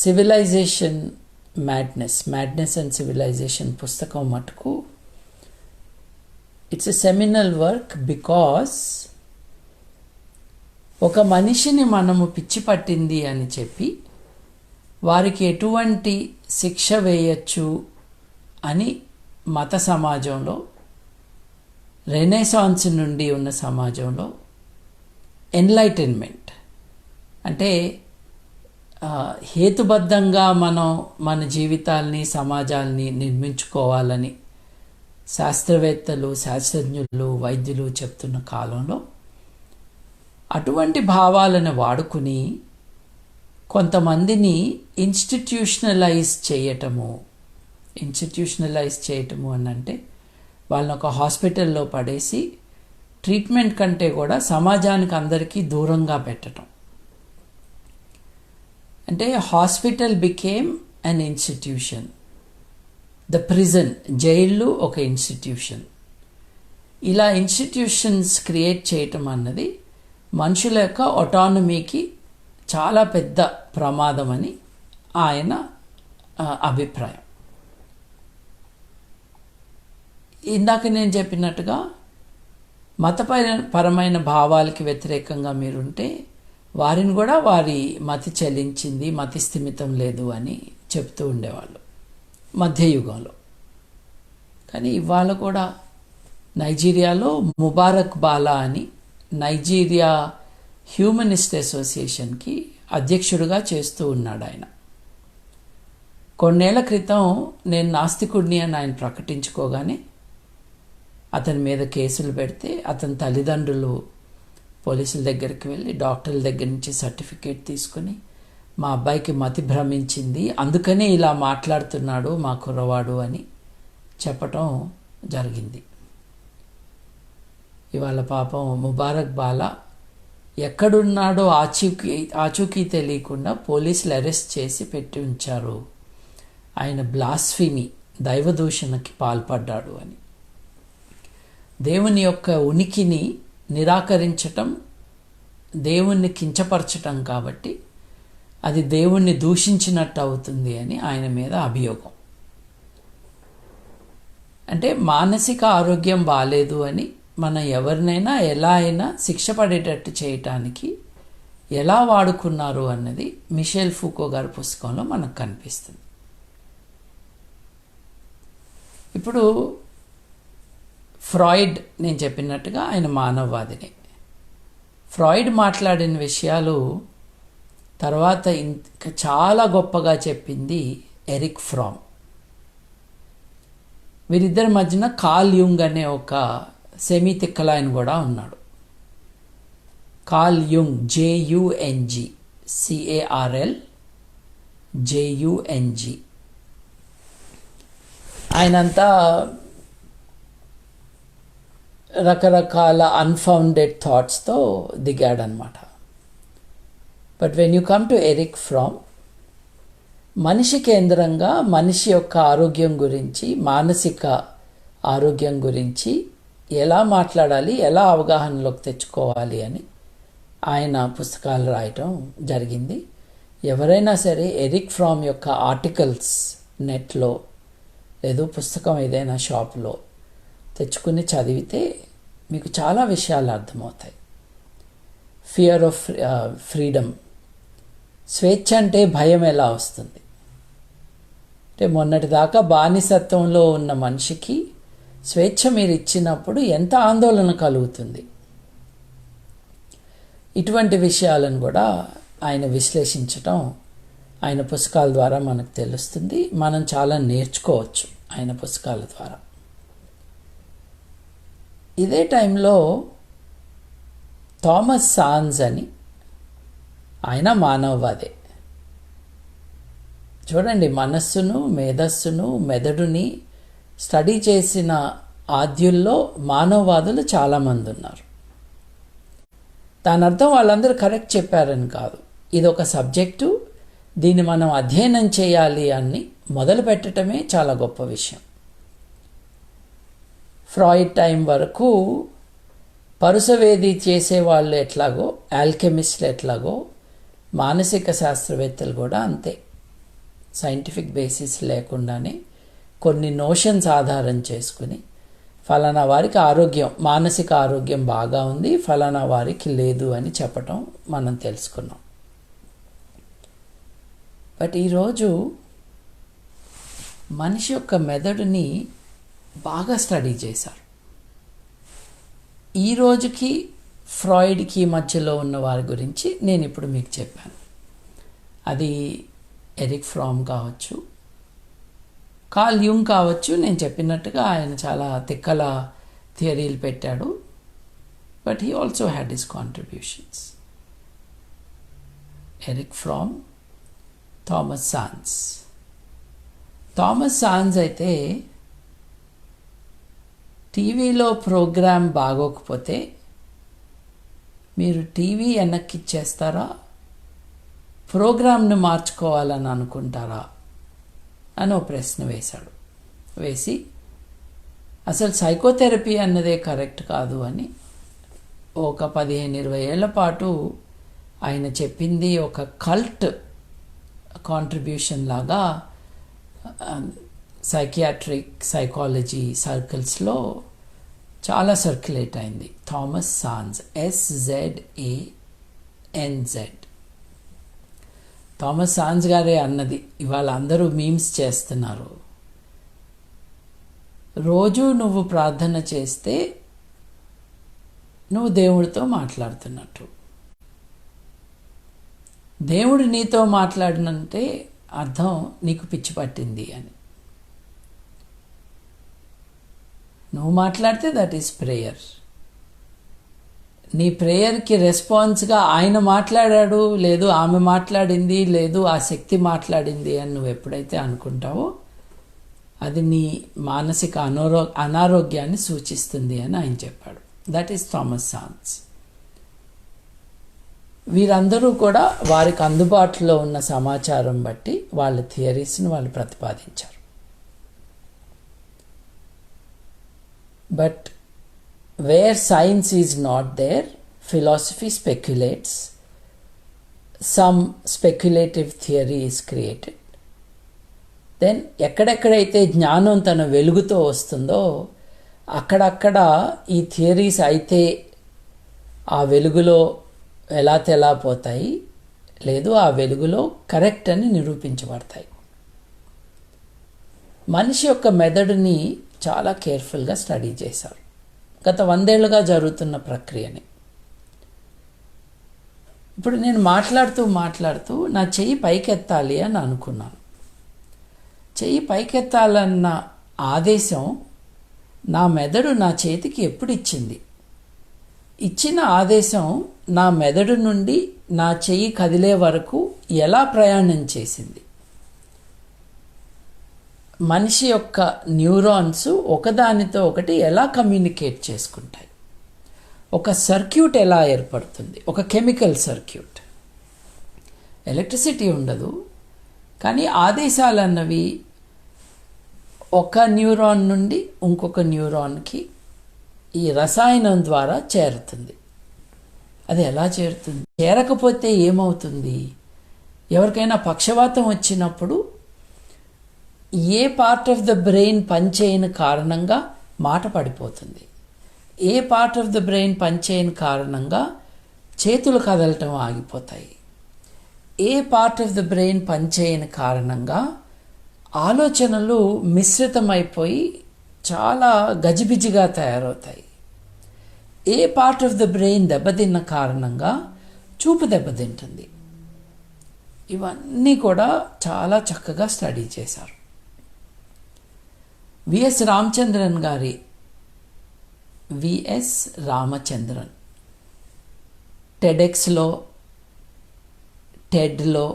సివిలైజేషన్ మ్యాడ్నెస్ అండ్ సివిలైజేషన్ పుస్తకం మటుకు it's a seminal work. Because ఒక మనిషిని మనము పిచ్చి పట్టింది అని చెప్పి వారికి ఎటువంటి శిక్ష వేయచ్చు అని మత సమాజంలో, రెనెసాన్స్ నుండి ఉన్న సమాజంలో ఎన్లైటన్మెంట్ అంటే హేతుబద్ధంగా మనం మన జీవితాల్ని, సమాజాల్ని నిర్మించుకోవాలని శాస్త్రవేత్తలు, శాస్త్రజ్ఞులు, వైద్యులు చెప్తున్న కాలంలో అటువంటి భావాలను వాడుకుని కొంతమందిని ఇన్స్టిట్యూషనలైజ్ చేయటము అని అంటే వాళ్ళని ఒక హాస్పిటల్లో పడేసి ట్రీట్మెంట్ కంటే కూడా సమాజానికి అందరికీ దూరంగా పెట్టడం. అంటే hospital became an institution, the prison, జైళ్ళు ఒక ఇన్స్టిట్యూషన్. ఇలా ఇన్స్టిట్యూషన్స్ క్రియేట్ చేయటం అన్నది మనుషుల యొక్క ఆటానమీకి చాలా పెద్ద ప్రమాదం అని ఆయన అభిప్రాయం. ఇందాక నేను చెప్పినట్టుగా మతపరమైన భావాలకి వ్యతిరేకంగా మీరుంటే వారిని కూడా వారి మతి చెలించింది, మతి స్థిమితం లేదు అని చెప్తూ ఉండేవాళ్ళు మధ్యయుగంలో. కానీ ఇవాళ కూడా నైజీరియాలో ముబారక్ బాలా అని నైజీరియా హ్యూమనిస్ట్ అసోసియేషన్కి అధ్యక్షుడిగా చేస్తూ ఉన్నాడు ఆయన. కొన్నేళ్ల క్రితం నేను నాస్తికుడిని అని ఆయన ప్రకటించుకోగానే అతని మీద కేసులు పెడితే అతని తల్లిదండ్రులు పోలీసుల దగ్గరికి వెళ్ళి డాక్టర్ల దగ్గర నుంచి సర్టిఫికేట్ తీసుకుని మా అబ్బాయికి మతి భ్రమించింది, అందుకనే ఇలా మాట్లాడుతున్నాడు మా కుర్రవాడు అని చెప్పటం జరిగింది. ఇవాళ పాపం ముబారక్ బాలా ఎక్కడున్నాడో ఆచూకీ తెలియకుండా పోలీసులు అరెస్ట్ చేసి పెట్టి ఉంచారు. ఆయన బ్లాస్ఫీమీ, దైవదూషణకి పాల్పడ్డాడు అని. దేవుని యొక్క ఉనికిని నిరాకరించటం దేవుణ్ణి కించపరచటం కాబట్టి అది దేవుణ్ణి దూషించినట్టు అవుతుంది అని ఆయన మీద అభియోగం. అంటే మానసిక ఆరోగ్యం బాలేదు అని మనం ఎవరినైనా ఎలా అయినా శిక్ష పడేటట్టు చేయటానికి ఎలా వాడుకున్నారు అన్నది మిషెల్ ఫూకో గారి పుస్తకంలో మనకు కనిపిస్తుంది. ఇప్పుడు ఫ్రాయిడ్, నేను చెప్పినట్టుగా ఆయన మానవవాదిని. ఫ్రాయిడ్ మాట్లాడిన విషయాలు తర్వాత ఇంకా చాలా గొప్పగా చెప్పింది ఎరిక్ ఫ్రామ్. వీరిద్దరి మధ్యన కార్ల్ యుంగ్ అనే ఒక సెమీ తిక్కలాయన కూడా ఉన్నాడు. Carl Jung, JUNG, CARL JUNG. ఆయనంతా రకరకాల అన్ఫౌండెడ్ థాట్స్తో దిగాడనమాట. But when you come to Erich Fromm, మనిషి కేంద్రంగా మనిషి యొక్క ఆరోగ్యం గురించి, మానసిక ఆరోగ్యం గురించి ఎలా మాట్లాడాలి, ఎలా అవగాహనలోకి తెచ్చుకోవాలి అని ఆయన పుస్తకాలు రాయటం జరిగింది. ఎవరైనా సరే ఎరిక్ ఫ్రామ్ యొక్క ఆర్టికల్స్ నెట్లో లేదు పుస్తకం ఏదైనా షాప్లో తెచ్చుకుని చదివితే మీకు చాలా విషయాలు అర్థమవుతాయి. ఫియర్ ఆఫ్ ఫ్రీడమ్, స్వేచ్ఛ అంటే భయం ఎలా వస్తుంది అంటే మొన్నటిదాకా బానిసత్వంలో ఉన్న మనిషికి స్వేచ్ఛ మీరు ఇచ్చినప్పుడు ఎంత ఆందోళన కలుగుతుంది. ఇటువంటి విషయాలను కూడా ఆయన విశ్లేషించటం ఆయన పుస్తకాల ద్వారా మనకు తెలుస్తుంది. మనం చాలా నేర్చుకోవచ్చు ఆయన పుస్తకాల ద్వారా. ఇదే టైంలో థామస్ సాన్స్ అని ఆయన మానవవాదే. చూడండి, మనస్సును, మేధస్సును, మెదడుని స్టడీ చేసిన ఆద్యుల్లో మానవవాదులు చాలామంది ఉన్నారు. దాని అర్థం వాళ్ళందరూ కరెక్ట్ చెప్పారని కాదు. ఇది ఒక సబ్జెక్టు, దీన్ని మనం అధ్యయనం చేయాలి అని మొదలు పెట్టడమే చాలా గొప్ప విషయం. ఫ్రాయిడ్ టైం వరకు పరుసవేది చేసేవాళ్ళు ఎట్లాగో, ఆల్కెమిస్టులు ఎట్లాగో, మానసిక శాస్త్రవేత్తలు కూడా అంతే. సైంటిఫిక్ బేసిస్ లేకుండానే కొన్ని నోషన్స్ ఆధారం చేసుకుని ఫలానా వారికి ఆరోగ్యం, మానసిక ఆరోగ్యం బాగా ఉంది, ఫలానా వారికి లేదు అని చెప్పటం మనం తెలుసుకున్నాం. బట్ ఈరోజు మనిషి యొక్క మెదడుని బాగా స్టడీ చేశారు. ఈ రోజుకి ఫ్రాయిడ్కి మధ్యలో ఉన్న వారి గురించి నేను ఇప్పుడు మీకు చెప్పాను. అది ఎరిక్ ఫ్రామ్ కావచ్చు, కార్ల్ యుంగ్ కావచ్చు. నేను చెప్పినట్టుగా ఆయన చాలా తిక్కల థియరీలు పెట్టాడు. But he also had his contributions. Erich Fromm, Thomas sands. Thomas sands అయితే టీవీలో ప్రోగ్రాం బాగోకపోతే మీరు టీవీ వెనక్కిచ్చేస్తారా, ప్రోగ్రాంను మార్చుకోవాలని అనుకుంటారా అని ఓ ప్రశ్న వేశాడు. వేసి అసలు సైకోథెరపీ అన్నదే కరెక్ట్ కాదు అని ఒక 15-20 ఏళ్ల పాటు ఆయన చెప్పింది ఒక కల్ట్ కాంట్రిబ్యూషన్ లాగా సైకాలజీ సర్కిల్స్లో చాలా సర్క్యులేట్ అయింది. Thomas sands, SZANZ. Thomas sands గారే అన్నది. ఇవాళ అందరూ మీమ్స్ చేస్తున్నారు. రోజు నువ్వు ప్రార్థన చేస్తే నువ్వు దేవుడితో మాట్లాడుతున్నట్టు. దేవుడు నీతో మాట్లాడినంటే అర్థం నీకు పిచ్చి పట్టింది అని. నువ్వు మాట్లాడితే దట్ ఈస్ ప్రేయర్. నీ ప్రేయర్కి రెస్పాన్స్గా ఆయన మాట్లాడాడు, లేదు ఆమె మాట్లాడింది, లేదు ఆ శక్తి మాట్లాడింది అని నువ్వు ఎప్పుడైతే అనుకుంటావో అది నీ మానసిక అనారోగ్యాన్ని సూచిస్తుంది అని ఆయన చెప్పాడు. That is Thomas sands. వీరందరూ కూడా వారికి అందుబాటులో ఉన్న సమాచారం బట్టి వాళ్ళ థియరీస్ని వాళ్ళు ప్రతిపాదించారు. But where science is not there, philosophy speculates, some speculative theory is created. Then ఎక్కడెక్కడైతే జ్ఞానం తన వెలుగుతో వస్తుందో అక్కడక్కడ ఈ థియరీస్ అయితే ఆ వెలుగులో ఎలా తెలాపోతాయి, లేదు ఆ వెలుగులో కరెక్ట్ అని నిరూపించబడతాయి. మనిషి యొక్క మెదడుని చాలా కేర్ఫుల్గా స్టడీ చేశారు. గత 100 ఏళ్లుగా జరుగుతున్న ప్రక్రియని. ఇప్పుడు నేను మాట్లాడుతూ నా చెయ్యి పైకెత్తాలి అని అనుకున్నాను. చెయ్యి పైకెత్తాలన్న ఆదేశం నా మెదడు నా చేతికి ఎప్పుడు ఇచ్చింది? ఇచ్చిన ఆదేశం నా మెదడు నుండి నా చెయ్యి కదిలే వరకు ఎలా ప్రయాణం చేసింది? మనిషి యొక్క న్యూరాన్స్ ఒకదానితో ఒకటి ఎలా కమ్యూనికేట్ చేసుకుంటాయి? ఒక సర్క్యూట్ ఎలా ఏర్పడుతుంది? ఒక కెమికల్ సర్క్యూట్. ఎలక్ట్రిసిటీ ఉండదు, కానీ ఆదేశాలు అన్నవి ఒక న్యూరాన్ నుండి ఇంకొక న్యూరాన్కి ఈ రసాయనం ద్వారా చేరుతుంది. అది ఎలా చేరుతుంది? చేరకపోతే ఏమవుతుంది? ఎవరికైనా పక్షవాతం వచ్చినప్పుడు ఏ పార్ట్ ఆఫ్ ద బ్రెయిన్ పనిచేయని కారణంగా మాట పడిపోతుంది. ఏ పార్ట్ ఆఫ్ ద బ్రెయిన్ పనిచేయని కారణంగా చేతులు కదలటం ఆగిపోతాయి. ఏ పార్ట్ ఆఫ్ ద బ్రెయిన్ పనిచేయని కారణంగా ఆలోచనలు మిశ్రితమైపోయి చాలా గజిబిజిగా తయారవుతాయి. ఏ పార్ట్ ఆఫ్ ద బ్రెయిన్ దెబ్బతిన్న కారణంగా చూపు దెబ్బతింటుంది. ఇవన్నీ కూడా చాలా చక్కగా స్టడీ చేశారు. విఎస్ రామచంద్రన్ గారి టెడెక్స్లో, టెడ్లో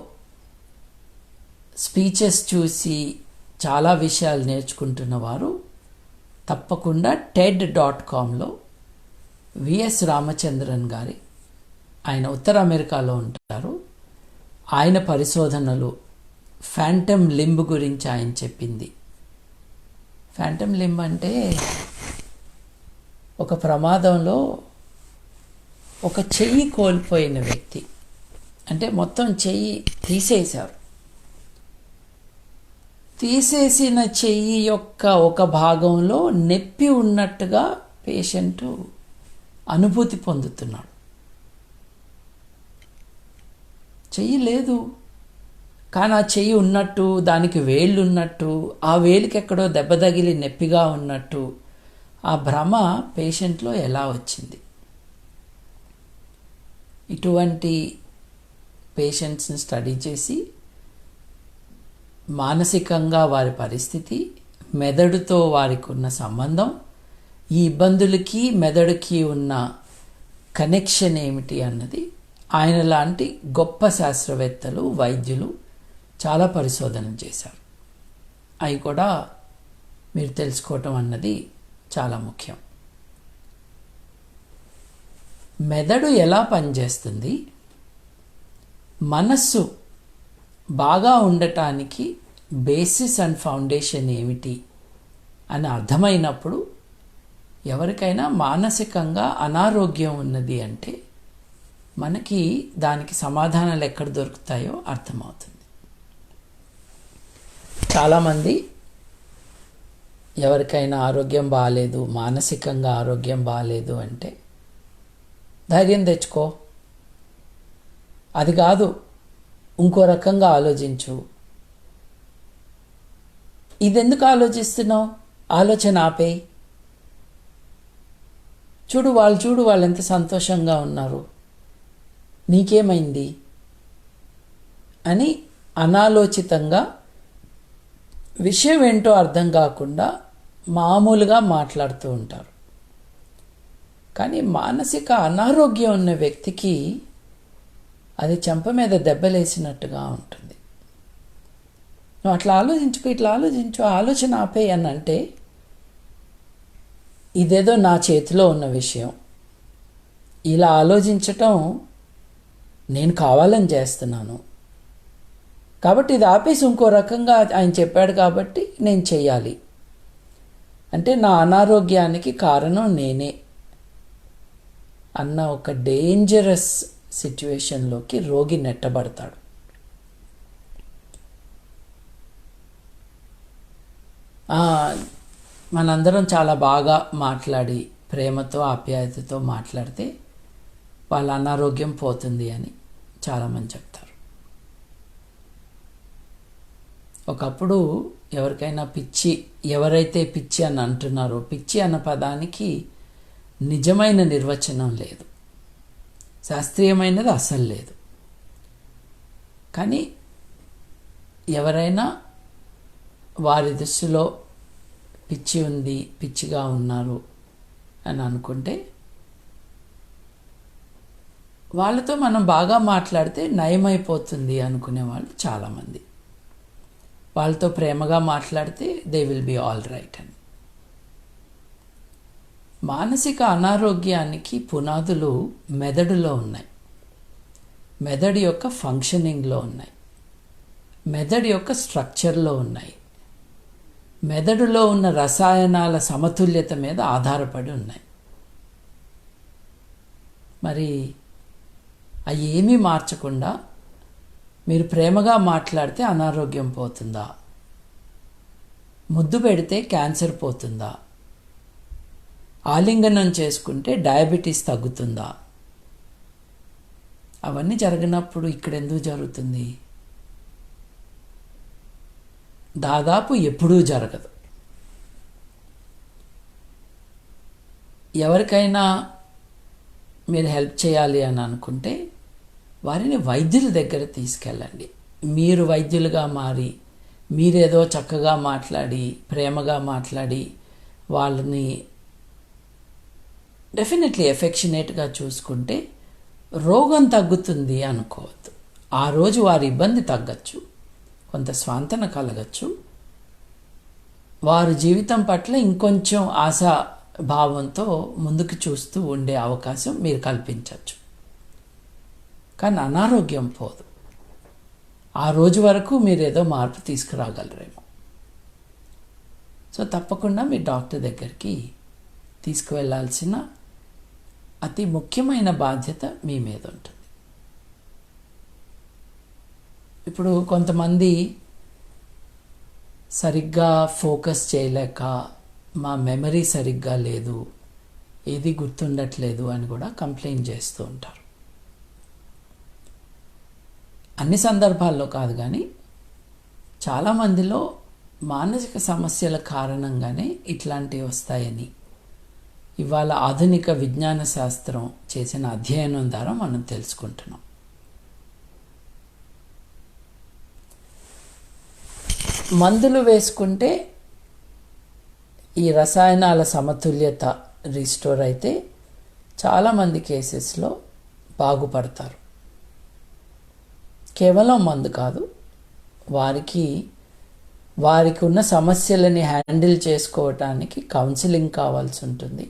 స్పీచెస్ చూసి చాలా విషయాలు నేర్చుకుంటున్న వారు తప్పకుండా TED.comలో విఎస్ రామచంద్రన్ గారి, ఆయన ఉత్తర అమెరికాలో ఉంటారు, ఆయన పరిశోధనలు ఫ్యాంటమ్ లింబ్ గురించి ఆయన చెప్పింది. ఫ్యాంటమ్ లింబ్ అంటే ఒక ప్రమాదంలో ఒక చెయ్యి కోల్పోయిన వ్యక్తి, అంటే మొత్తం చెయ్యి తీసేశారు. తీసేసిన చెయ్యి యొక్క ఒక భాగంలో నొప్పి ఉన్నట్టుగా పేషెంట్ అనుభూతి పొందుతున్నాడు. చెయ్యి లేదు, కానీ ఆ చెయ్యి ఉన్నట్టు, దానికి వేళ్ళు ఉన్నట్టు, ఆ వేలికి ఎక్కడో దెబ్బ తగిలి నొప్పిగా ఉన్నట్టు ఆ భ్రమ పేషెంట్లో ఎలా వచ్చింది? ఇటువంటి పేషెంట్స్ని స్టడీ చేసి మానసికంగా వారి పరిస్థితి, మెదడుతో వారికి ఉన్న సంబంధం, ఈ ఇబ్బందులకి మెదడుకి ఉన్న కనెక్షన్ ఏమిటి అన్నది ఆయన లాంటి గొప్ప శాస్త్రవేత్తలు, వైద్యులు చాలా పరిశోధన చేశారు. అవి కూడా మీరు తెలుసుకోవటం అన్నది చాలా ముఖ్యం. మెదడు ఎలా పనిచేస్తుంది, మనస్సు బాగా ఉండటానికి బేసిస్ అండ్ ఫౌండేషన్ ఏమిటి అని అర్థమైనప్పుడు ఎవరికైనా మానసికంగా అనారోగ్యం ఉన్నది అంటే మనకి దానికి సమాధానాలు ఎక్కడ దొరుకుతాయో అర్థమవుతుంది. చాలామంది ఎవరికైనా ఆరోగ్యం బాగాలేదు, మానసికంగా ఆరోగ్యం బాగాలేదు అంటే ధైర్యం తెచ్చుకో, అది కాదు ఇంకో రకంగా ఆలోచించు, ఇదెందుకు ఆలోచిస్తున్నావు, ఆలోచన ఆపేయి, చూడు వాళ్ళు ఎంత సంతోషంగా ఉన్నారు, నీకేమైంది అని అనాలోచితంగా విషయం ఏంటో అర్థం కాకుండా మామూలుగా మాట్లాడుతూ ఉంటారు. కానీ మానసిక అనారోగ్యం ఉన్న వ్యక్తికి అది చెంప మీద దెబ్బలేసినట్టుగా ఉంటుంది. నువ్వు అట్లా ఆలోచించుకో, ఇట్లా ఆలోచించు, ఆలోచన ఆపేయి అని అంటే ఇదేదో నా చేతిలో ఉన్న విషయం, ఇలా ఆలోచించటం నేను కావాలని చేస్తున్నాను కాబట్టి ఇది ఆపేసి ఇంకో రకంగా ఆయన చెప్పాడు కాబట్టి నేను చెయ్యాలి అంటే నా అనారోగ్యానికి కారణం నేనే అన్న ఒక డేంజరస్ సిచ్యువేషన్లోకి రోగి నెట్టబడతాడు. మనందరం చాలా బాగా మాట్లాడి ప్రేమతో ఆప్యాయతతో మాట్లాడితే వాళ్ళ అనారోగ్యం పోతుంది అని చాలామంది చెప్తారు. ఒకప్పుడు ఎవరికైనా ఎవరైతే పిచ్చి అని అంటున్నారో, పిచ్చి అన్న పదానికి నిజమైన నిర్వచనం లేదు, శాస్త్రీయమైనది అసలు లేదు. కానీ ఎవరైనా వారి దృష్టిలో పిచ్చి ఉంది, పిచ్చిగా ఉన్నారు అని అనుకుంటే వాళ్ళతో మనం బాగా మాట్లాడితే నయమైపోతుంది అనుకునే వాళ్ళు చాలామంది. వాళ్ళతో ప్రేమగా మాట్లాడితే they will be all right అని. మానసిక అనారోగ్యానికి పునాదులు మెదడులో ఉన్నాయి, మెదడు యొక్క ఫంక్షనింగ్లో ఉన్నాయి, మెదడు యొక్క స్ట్రక్చర్లో ఉన్నాయి, మెదడులో ఉన్న రసాయనాల సమతుల్యత మీద ఆధారపడి ఉన్నాయి. మరి అవి ఏమీ మార్చకుండా మీరు ప్రేమగా మాట్లాడితే అనారోగ్యం పోతుందా, ముద్దు పెడితే క్యాన్సర్ పోతుందా, ఆలింగనం చేసుకుంటే డయాబెటీస్ తగ్గుతుందా? అవన్నీ జరగనప్పుడు ఇక్కడ ఎందుకు జరుగుతుంది? దాదాపు ఎప్పుడూ జరగదు. ఎవరికైనా మీరు హెల్ప్ చేయాలి అని అనుకుంటే వారిని వైద్యుల దగ్గర తీసుకెళ్ళండి. మీరు వైద్యులుగా మారి మీరేదో చక్కగా మాట్లాడి ప్రేమగా మాట్లాడి వాళ్ళని డెఫినెట్లీ ఎఫెక్షనేట్గా చూసుకుంటే రోగం తగ్గుతుంది అనుకోవద్దు. ఆ రోజు వారి ఇబ్బంది తగ్గచ్చు, కొంత స్వాంతన కలగచ్చు, వారి జీవితం పట్ల ఇంకొంచెం ఆశాభావంతో ముందుకు చూస్తూ ఉండే అవకాశం మీరు కల్పించవచ్చు. కానీ అనారోగ్యం పోదు. ఆ రోజు వరకు మీరు ఏదో మార్పు తీసుకురాగలరేమో. సో తప్పకుండా మీ డాక్టర్ దగ్గరికి తీసుకువెళ్ళాల్సిన అతి ముఖ్యమైన బాధ్యత మీ మీద ఉంటుంది. ఇప్పుడు కొంతమంది సరిగ్గా ఫోకస్ చేయలేక మా మెమరీ సరిగ్గా లేదు, ఏది గుర్తుండట్లేదు అని కూడా కంప్లైంట్ చేస్తూ ఉంటారు. అన్ని సందర్భాల్లో కాదు, కానీ చాలామందిలో మానసిక సమస్యల కారణంగానే ఇట్లాంటివి వస్తాయని ఇవాళ ఆధునిక విజ్ఞాన శాస్త్రం చేసిన అధ్యయనం ద్వారా మనం తెలుసుకుంటున్నాం. మందులు వేసుకుంటే ఈ రసాయనాల సమతుల్యత రీస్టోర్ అయితే చాలామంది కేసెస్లో బాగుపడతారు. కేవలం మందు కాదు, వారికి వారికి ఉన్న సమస్యలని హ్యాండిల్ చేసుకోవటానికి కౌన్సిలింగ్ కావాల్సి ఉంటుంది,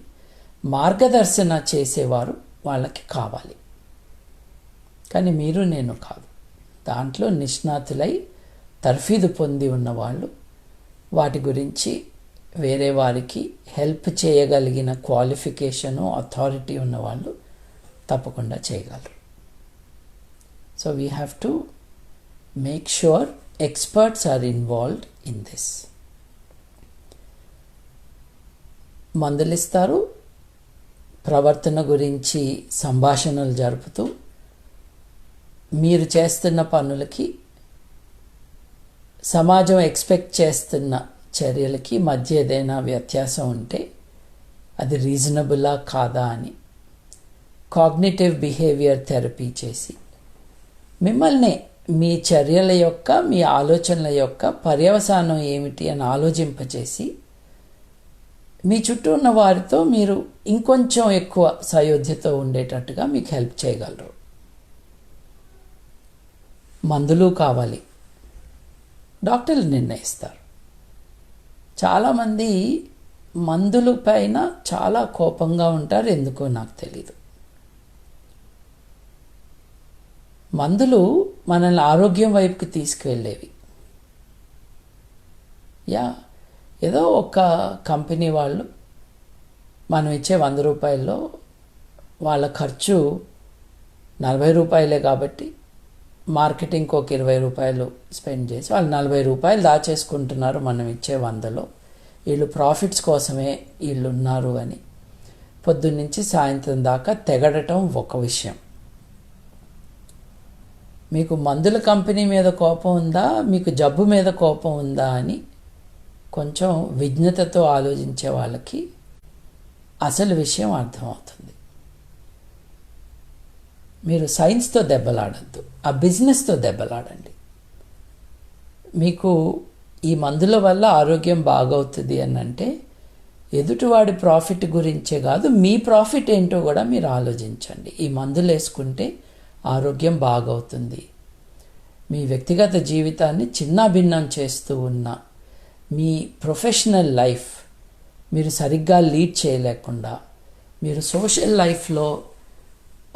మార్గదర్శన చేసేవారు వాళ్ళకి కావాలి. కానీ మీరు నేను కాదు, దాంట్లో నిష్ణాతులై తర్ఫీదు పొంది ఉన్నవాళ్ళు, వాటి గురించి వేరే వారికి హెల్ప్ చేయగలిగిన క్వాలిఫికేషను అథారిటీ ఉన్నవాళ్ళు తప్పకుండా చేయగలరు. So we have to make sure experts are involved in this. మందులిస్తారు, ప్రవర్తన గురించి సంభాషణలు జరుపుతూ మీరు చేస్తున్న పనులకి సమాజం ఎక్స్పెక్ట్ చేస్తున్న చర్యలకి మధ్య ఏదైనా వ్యత్యాసం ఉంటే అది రీజనబులా కాదా అని కాగ్నిటివ్ బిహేవియర్ థెరపీ చేసి మిమ్మల్ని మీ చర్యల యొక్క, మీ ఆలోచనల యొక్క పర్యవసానం ఏమిటి అని ఆలోచింపచేసి మీ చుట్టూ ఉన్న వారితో మీరు ఇంకొంచెం ఎక్కువ సయోధ్యతో ఉండేటట్టుగా మీకు హెల్ప్ చేయగలరు. మందులు కావాలి, డాక్టర్లు నిర్ణయిస్తారు. చాలామంది మందుల పైన చాలా కోపంగా ఉంటారు, ఎందుకో నాకు తెలీదు. మందులు మనల్ని ఆరోగ్యం వైపుకి తీసుకువెళ్ళేవి. ఏదో ఒక కంపెనీ వాళ్ళు మనం ఇచ్చే 100 రూపాయల్లో వాళ్ళ ఖర్చు 40 రూపాయలే కాబట్టి మార్కెటింగ్కి ఒక 20 రూపాయలు స్పెండ్ చేసి వాళ్ళు 40 రూపాయలు దాచేసుకుంటున్నారు మనం ఇచ్చే 100లో. వీళ్ళు ప్రాఫిట్స్ కోసమే వీళ్ళు ఉన్నారు అని పొద్దున్నుంచి సాయంత్రం దాకా తెగడటం ఒక విషయం. మీకు మందుల కంపెనీ మీద కోపం ఉందా, మీకు జబ్బు మీద కోపం ఉందా అని కొంచెం విజ్ఞతతో ఆలోచించే వాళ్ళకి అసలు విషయం అర్థమవుతుంది. మీరు సైన్స్తో దెబ్బలాడద్దు, ఆ బిజినెస్తో దెబ్బలాడండి. మీకు ఈ మందుల వల్ల ఆరోగ్యం బాగవుతుంది అని అంటే ఎదుటివాడి ప్రాఫిట్ గురించే కాదు, మీ ప్రాఫిట్ ఏంటో కూడా మీరు ఆలోచించండి. ఈ మందులు వేసుకుంటే ఆరోగ్యం బాగవుతుంది. మీ వ్యక్తిగత జీవితాన్ని చిన్నాభిన్నం చేస్తూ ఉన్న మీ ప్రొఫెషనల్ లైఫ్ మీరు సరిగ్గా లీడ్ చేయలేకుండా, మీరు సోషల్ లైఫ్లో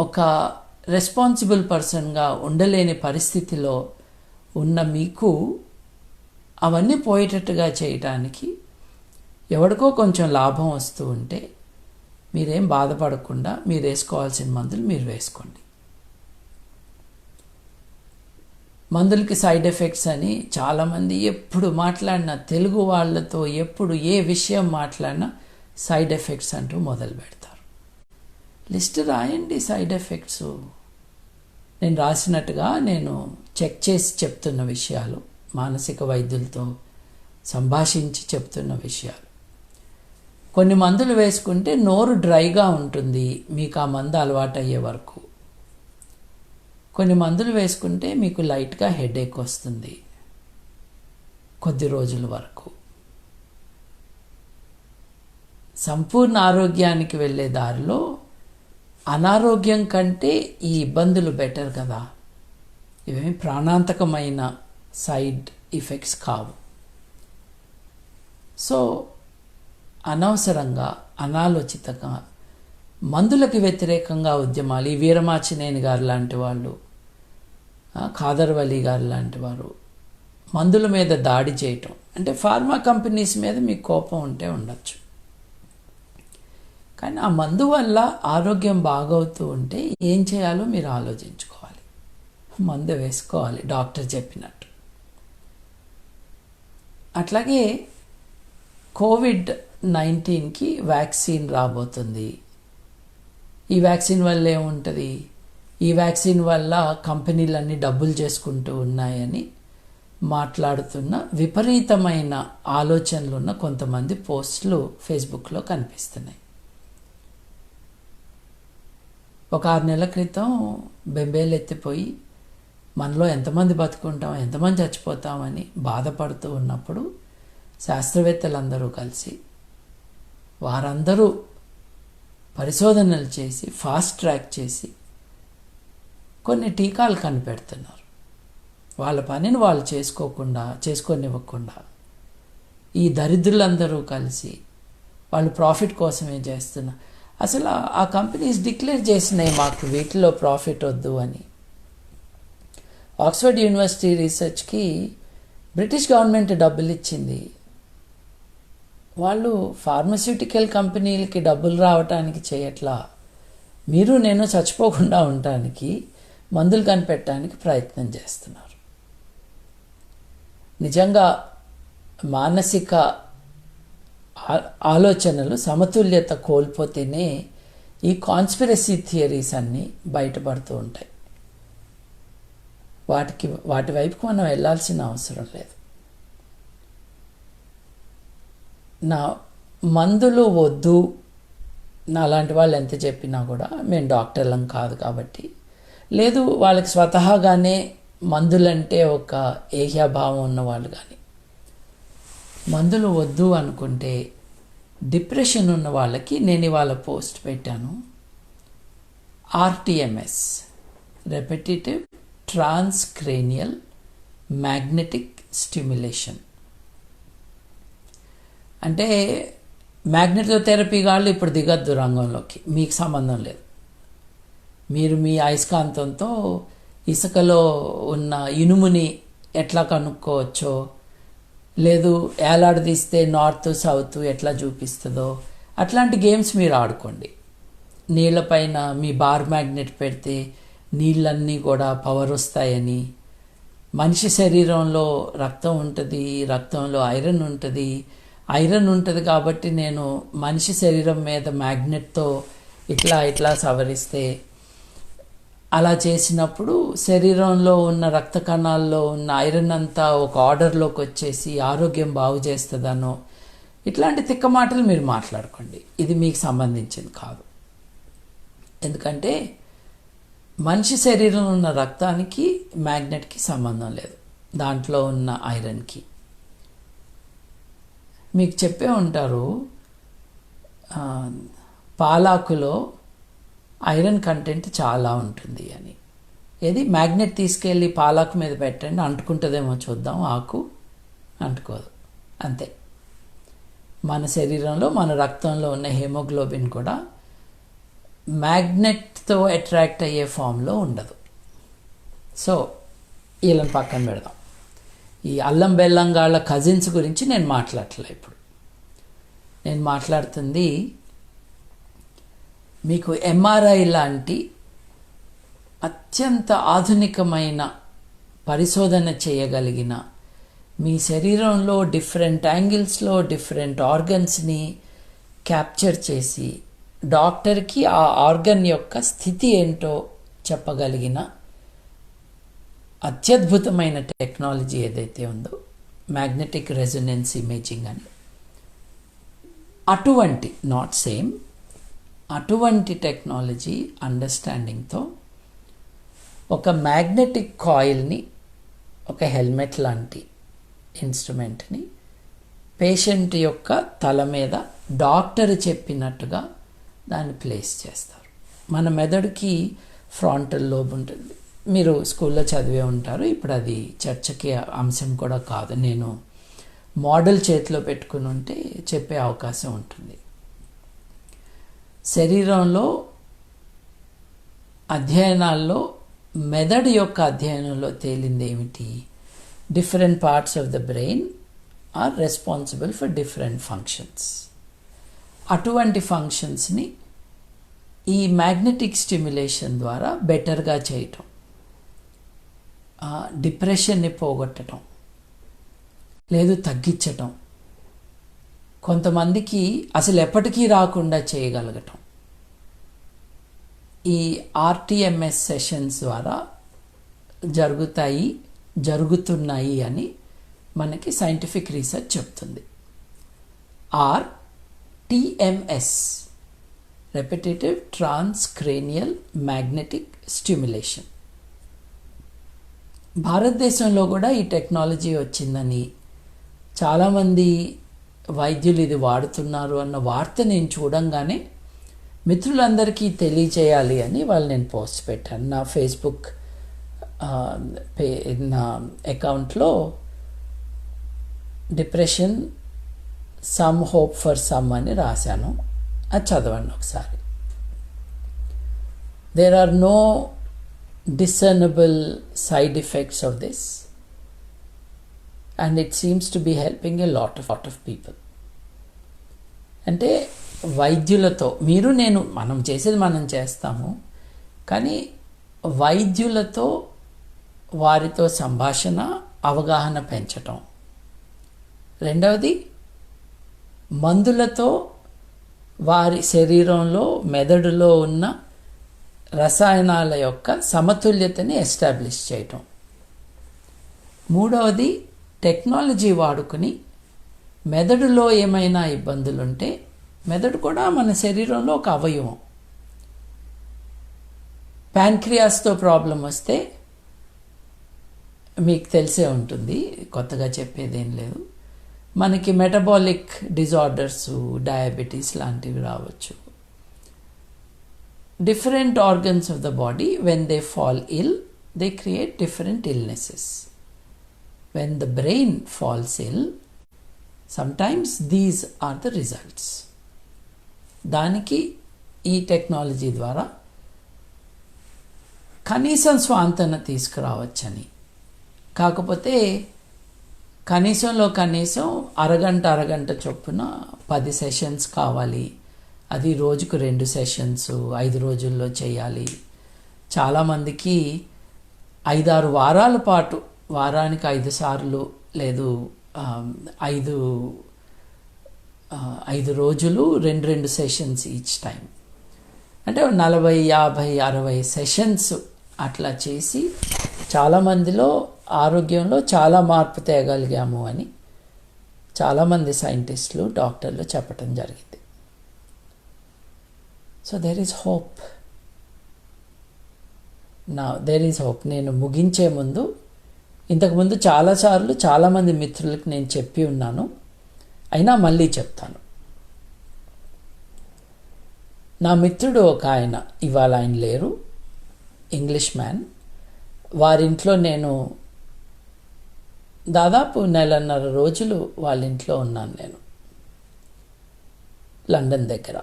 ఒక రెస్పాన్సిబుల్ పర్సన్గా ఉండలేని పరిస్థితిలో ఉన్న మీకు అవన్నీ పోయేటట్టుగా చేయటానికి ఎవరికో కొంచెం లాభం వస్తూ ఉంటే మీరేం బాధపడకుండా మీరు వేసుకోవాల్సిన మందులు మీరు వేసుకోండి. మందులకి సైడ్ ఎఫెక్ట్స్ అని చాలామంది ఎప్పుడు మాట్లాడినా, తెలుగు వాళ్ళతో ఎప్పుడు ఏ విషయం మాట్లాడినా సైడ్ ఎఫెక్ట్స్ అంటూ మొదలు పెడతారు. లిస్ట్ రాయండి సైడ్ ఎఫెక్ట్స్. నేను రాసినట్టుగా నేను చెక్ చేసి చెప్తున్న విషయాలు, మానసిక వైద్యులతో సంభాషించి చెప్తున్న విషయాలు. కొన్ని మందులు వేసుకుంటే నోరు డ్రైగా ఉంటుంది మీకు ఆ మందు అలవాటు అయ్యే వరకు. కొన్ని మందులు వేసుకుంటే మీకు లైట్గా హెడేక్ వస్తుంది కొద్ది రోజుల వరకు. సంపూర్ణ ఆరోగ్యానికి వెళ్ళే దారిలో అనారోగ్యం కంటే ఈ ఇబ్బందులు బెటర్ కదా. ఇవేమి ప్రాణాంతకమైన సైడ్ ఎఫెక్ట్స్ కావు. సో అనవసరంగా, అనాలోచితంగా మందులకి వ్యతిరేకంగా ఉద్యమాలు, ఈ వీరమాచినేని గారు లాంటి వాళ్ళు, ఖాదర్ వలీ గారు లాంటి వారు మందుల మీద దాడి చేయటం అంటే ఫార్మా కంపెనీస్ మీద మీకు కోపం ఉంటే ఉండొచ్చు, కానీ ఆ మందు వల్ల ఆరోగ్యం బాగవుతూ ఉంటే ఏం చేయాలో మీరు ఆలోచించుకోవాలి. మందు వేసుకోవాలి డాక్టర్ చెప్పినట్టు. అట్లాగే కోవిడ్-19కి వ్యాక్సిన్ రాబోతుంది. ఈ వ్యాక్సిన్ వల్ల ఏముంటుంది, ఈ వ్యాక్సిన్ వల్ల కంపెనీలన్నీ డబ్బులు చేసుకుంటూ ఉన్నాయని మాట్లాడుతున్న విపరీతమైన ఆలోచనలు ఉన్న కొంతమంది పోస్టులు ఫేస్బుక్లో కనిపిస్తున్నాయి. ఒక 6 నెలల క్రితం బెంబేలు ఎత్తిపోయి మనలో ఎంతమంది బతుకుంటాం, ఎంతమంది చచ్చిపోతామని బాధపడుతూ ఉన్నప్పుడు శాస్త్రవేత్తలందరూ కలిసి వారందరూ పరిశోధనలు చేసి ఫాస్ట్ ట్రాక్ చేసి కొన్ని టీకాలు కనిపెడుతున్నారు. వాళ్ళ పనిని వాళ్ళు చేసుకోనివ్వకుండా ఈ దరిద్రులందరూ కలిసి వాళ్ళు ప్రాఫిట్ కోసమే చేస్తున్నారు. అసలు ఆ కంపెనీస్ డిక్లేర్ చేసినాయి మాకు వీటిలో ప్రాఫిట్ వద్దు అని. ఆక్స్ఫర్డ్ యూనివర్సిటీ రీసెర్చ్కి బ్రిటిష్ గవర్నమెంట్ డబ్బులు ఇచ్చింది. వాళ్ళు ఫార్మస్యూటికల్ కంపెనీలకి డబ్బులు రావటానికి చేయట్లా. మీరు నేను చచ్చిపోకుండా ఉండటానికి మందులు కనిపెట్టడానికి ప్రయత్నం చేస్తున్నారు. నిజంగా మానసిక ఆలోచనలు సమతుల్యత కోల్పోతేనే ఈ కాన్స్పిరసీ థియరీస్ అన్నీ బయటపడుతూ ఉంటాయి. వాటి వైపుకు మనం వెళ్ళాల్సిన అవసరం లేదు. నా మందులు వద్దు, నా లాంటి వాళ్ళు ఎంత చెప్పినా కూడా మేము డాక్టర్లం కాదు కాబట్టి, లేదు వాళ్ళకి స్వతహాగానే మందులంటే ఒక ఏహ్యాభావం ఉన్నవాళ్ళు కానీ మందులు వద్దు అనుకుంటే, డిప్రెషన్ ఉన్న వాళ్ళకి నేను ఇవాళ పోస్ట్ పెట్టాను. RTMS, repetitive transcranial magnetic stimulation. అంటే మ్యాగ్నెటోథెరపీ వాళ్ళు ఇప్పుడు దిగద్దు రంగంలోకి, మీకు సంబంధం లేదు. మీరు మీ అయస్కాంతంతో ఇసుకలో ఉన్న ఇనుముని ఎట్లా కనుక్కోవచ్చో, లేదు ఏలాడదీస్తే నార్త్ సౌత్ ఎట్లా చూపిస్తుందో అట్లాంటి గేమ్స్ మీరు ఆడుకోండి. నీళ్ళపైన మీ బార్ మ్యాగ్నెట్ పెడితే నీళ్ళన్నీ కూడా పవర్ వస్తాయని, మనిషి శరీరంలో రక్తం ఉంటుంది, రక్తంలో ఐరన్ ఉంటుంది కాబట్టి నేను మనిషి శరీరం మీద మ్యాగ్నెట్తో ఇట్లా సవరిస్తే, అలా చేసినప్పుడు శరీరంలో ఉన్న రక్త కణాల్లో ఉన్న ఐరన్ అంతా ఒక ఆర్డర్లోకి వచ్చేసి ఆరోగ్యం బాగు చేస్తుందనో ఇట్లాంటి తిక్క మాటలు మీరు మాట్లాడుకోండి. ఇది మీకు సంబంధించింది కాదు. ఎందుకంటే మనిషి శరీరంలో ఉన్న రక్తానికి మ్యాగ్నెట్కి సంబంధం లేదు, దాంట్లో ఉన్న ఐరన్కి. మీకు చెప్పే ఉంటారు పాలాకులో ఐరన్ కంటెంట్ చాలా ఉంటుంది అని. ఏది మ్యాగ్నెట్ తీసుకెళ్ళి పాలాకు మీద పెట్టండి, అంటుకుంటుందేమో చూద్దాం. ఆకు అంటుకోదు. అంతే. మన శరీరంలో మన రక్తంలో ఉన్న హెమోగ్లోబిన్ కూడా మ్యాగ్నెట్తో అట్రాక్ట్ అయ్యే ఫామ్లో ఉండదు. సో వీళ్ళని పక్కన పెడదాం. ఈ అల్లం బెల్లంగాళ్ళ కజిన్స్ గురించి నేను మాట్లాడలే. ఇప్పుడు నేను మాట్లాడుతుంది మీకు ఎంఆర్ఐ లాంటి అత్యంత ఆధునికమైన పరిశోధన చేయగలిగిన, మీ శరీరంలో డిఫరెంట్ యాంగిల్స్లో డిఫరెంట్ ఆర్గన్స్ని క్యాప్చర్ చేసి డాక్టర్కి ఆ ఆర్గన్ యొక్క స్థితి ఏంటో చెప్పగలిగిన అత్యద్భుతమైన టెక్నాలజీ ఏదైతే ఉందో మ్యాగ్నెటిక్ రెజొనెన్స్ ఇమేజింగ్ అని, అటువంటి నాట్ సేమ్, అటువంటి టెక్నాలజీ అండర్స్టాండింగ్తో ఒక మ్యాగ్నెటిక్ కాయిల్ని, ఒక హెల్మెట్ లాంటి ఇన్స్ట్రుమెంట్ని పేషెంట్ యొక్క తల మీద డాక్టర్ చెప్పినట్టుగా దాన్ని ప్లేస్ చేస్తారు. మన మెదడుకి ఫ్రాంటల్ లోబ్ ఉంటుంది. మీరు స్కూల్లో చదివే ఉంటారు. ఇప్పుడు అది చర్చకి అంశం కూడా కాదు. నేను మోడల్ చేతిలో పెట్టుకుని ఉంటే చెప్పే అవకాశం ఉంటుంది. శరీరంలో అధ్యయనాల్లో మెదడు యొక్క అధ్యయనంలో తేలింది ఏమిటి? Different parts of the brain are responsible for different functions. అటువంటి ఫంక్షన్స్ని ఈ మ్యాగ్నెటిక్ స్టిమ్యులేషన్ ద్వారా బెటర్గా చేయటం, డిప్రెషన్ని పోగొట్టడం, లేదు తగ్గించటం, కొంతమందికి అసలు ఎప్పటికీ రాకుండా చేయగలగటం, ఈ ఆర్టీఎంఎస్ సెషన్స్ ద్వారా జరుగుతున్నాయి అని మనకి సైంటిఫిక్ రీసెర్చ్ చెప్తుంది. RTMS, repetitive transcranial magnetic stimulation. భారతదేశంలో కూడా ఈ టెక్నాలజీ వచ్చిందని, చాలామంది వైద్యులు ఇది వాడుతున్నారు అన్న వార్త నేను చూడంగానే మిత్రులందరికీ తెలియచేయాలి అని నేను పోస్ట్ పెట్టాను. నా ఫేస్బుక్ నా అకౌంట్లో depression some hope for some అని రాశాను, అది చదవండి ఒకసారి. There are no discernible side effects of this, and it seems to be helping a lot of people. అంటే వైద్యులతో మీరు నేను మనం చేసేది మనం చేస్తాము, కానీ వైద్యులతో వారితో సంభాషణ అవగాహన పెంచటం. రెండవది మందులతో వారి శరీరంలో మెదడులో ఉన్న రసాయనాల యొక్క సమతుల్యతని ఎస్టాబ్లిష్ చేయటం. మూడవది టెక్నాలజీ వాడుకుని మెదడులో ఏమైనా ఇబ్బందులుంటే, మెదడు కూడా మన శరీరంలో ఒక అవయవం. ప్యాంక్రియాస్తో ప్రాబ్లం వస్తే మీకు తెలిసే ఉంటుంది, కొత్తగా చెప్పేదేం లేదు. మనకి మెటబాలిక్ డిజార్డర్స్, డయాబెటీస్ లాంటివి రావచ్చు. Different organs of the body, when they fall ill, they create different illnesses. When the brain falls ill, sometimes these are the results. దానికి ఈ టెక్నాలజీ ద్వారా కనీసం స్వాంతన తీసుకురావచ్చని. కాకపోతే కనీసం అరగంట చొప్పున 10 సెషన్స్ కావాలి. అది రోజుకు 2 సెషన్స్ 5 రోజుల్లో చేయాలి. చాలామందికి 5-6 వారాల పాటు, వారానికి 5 సార్లు లేదు 5 రోజులు 2 సెషన్స్ ఈచ్ టైం, అంటే 40, 50, 60 సెషన్స్ అట్లా చేసి చాలామందిలో ఆరోగ్యంలో చాలా మార్పు తేగలిగాము అని చాలామంది సైంటిస్టులు, డాక్టర్లు చెప్పటం జరిగింది. So there is hope. There is hope. నేను ముగించే ముందు, ఇంతకుముందు చాలాసార్లు చాలామంది మిత్రులకు నేను చెప్పి ఉన్నాను, అయినా మళ్ళీ చెప్తాను. నా మిత్రుడు ఒక ఆయన, ఇవాళ ఆయన లేరు, ఇంగ్లీష్ మ్యాన్. వారింట్లో నేను దాదాపు 1.5 రోజులు వాళ్ళ ఇంట్లో ఉన్నాను నేను, లండన్ దగ్గర.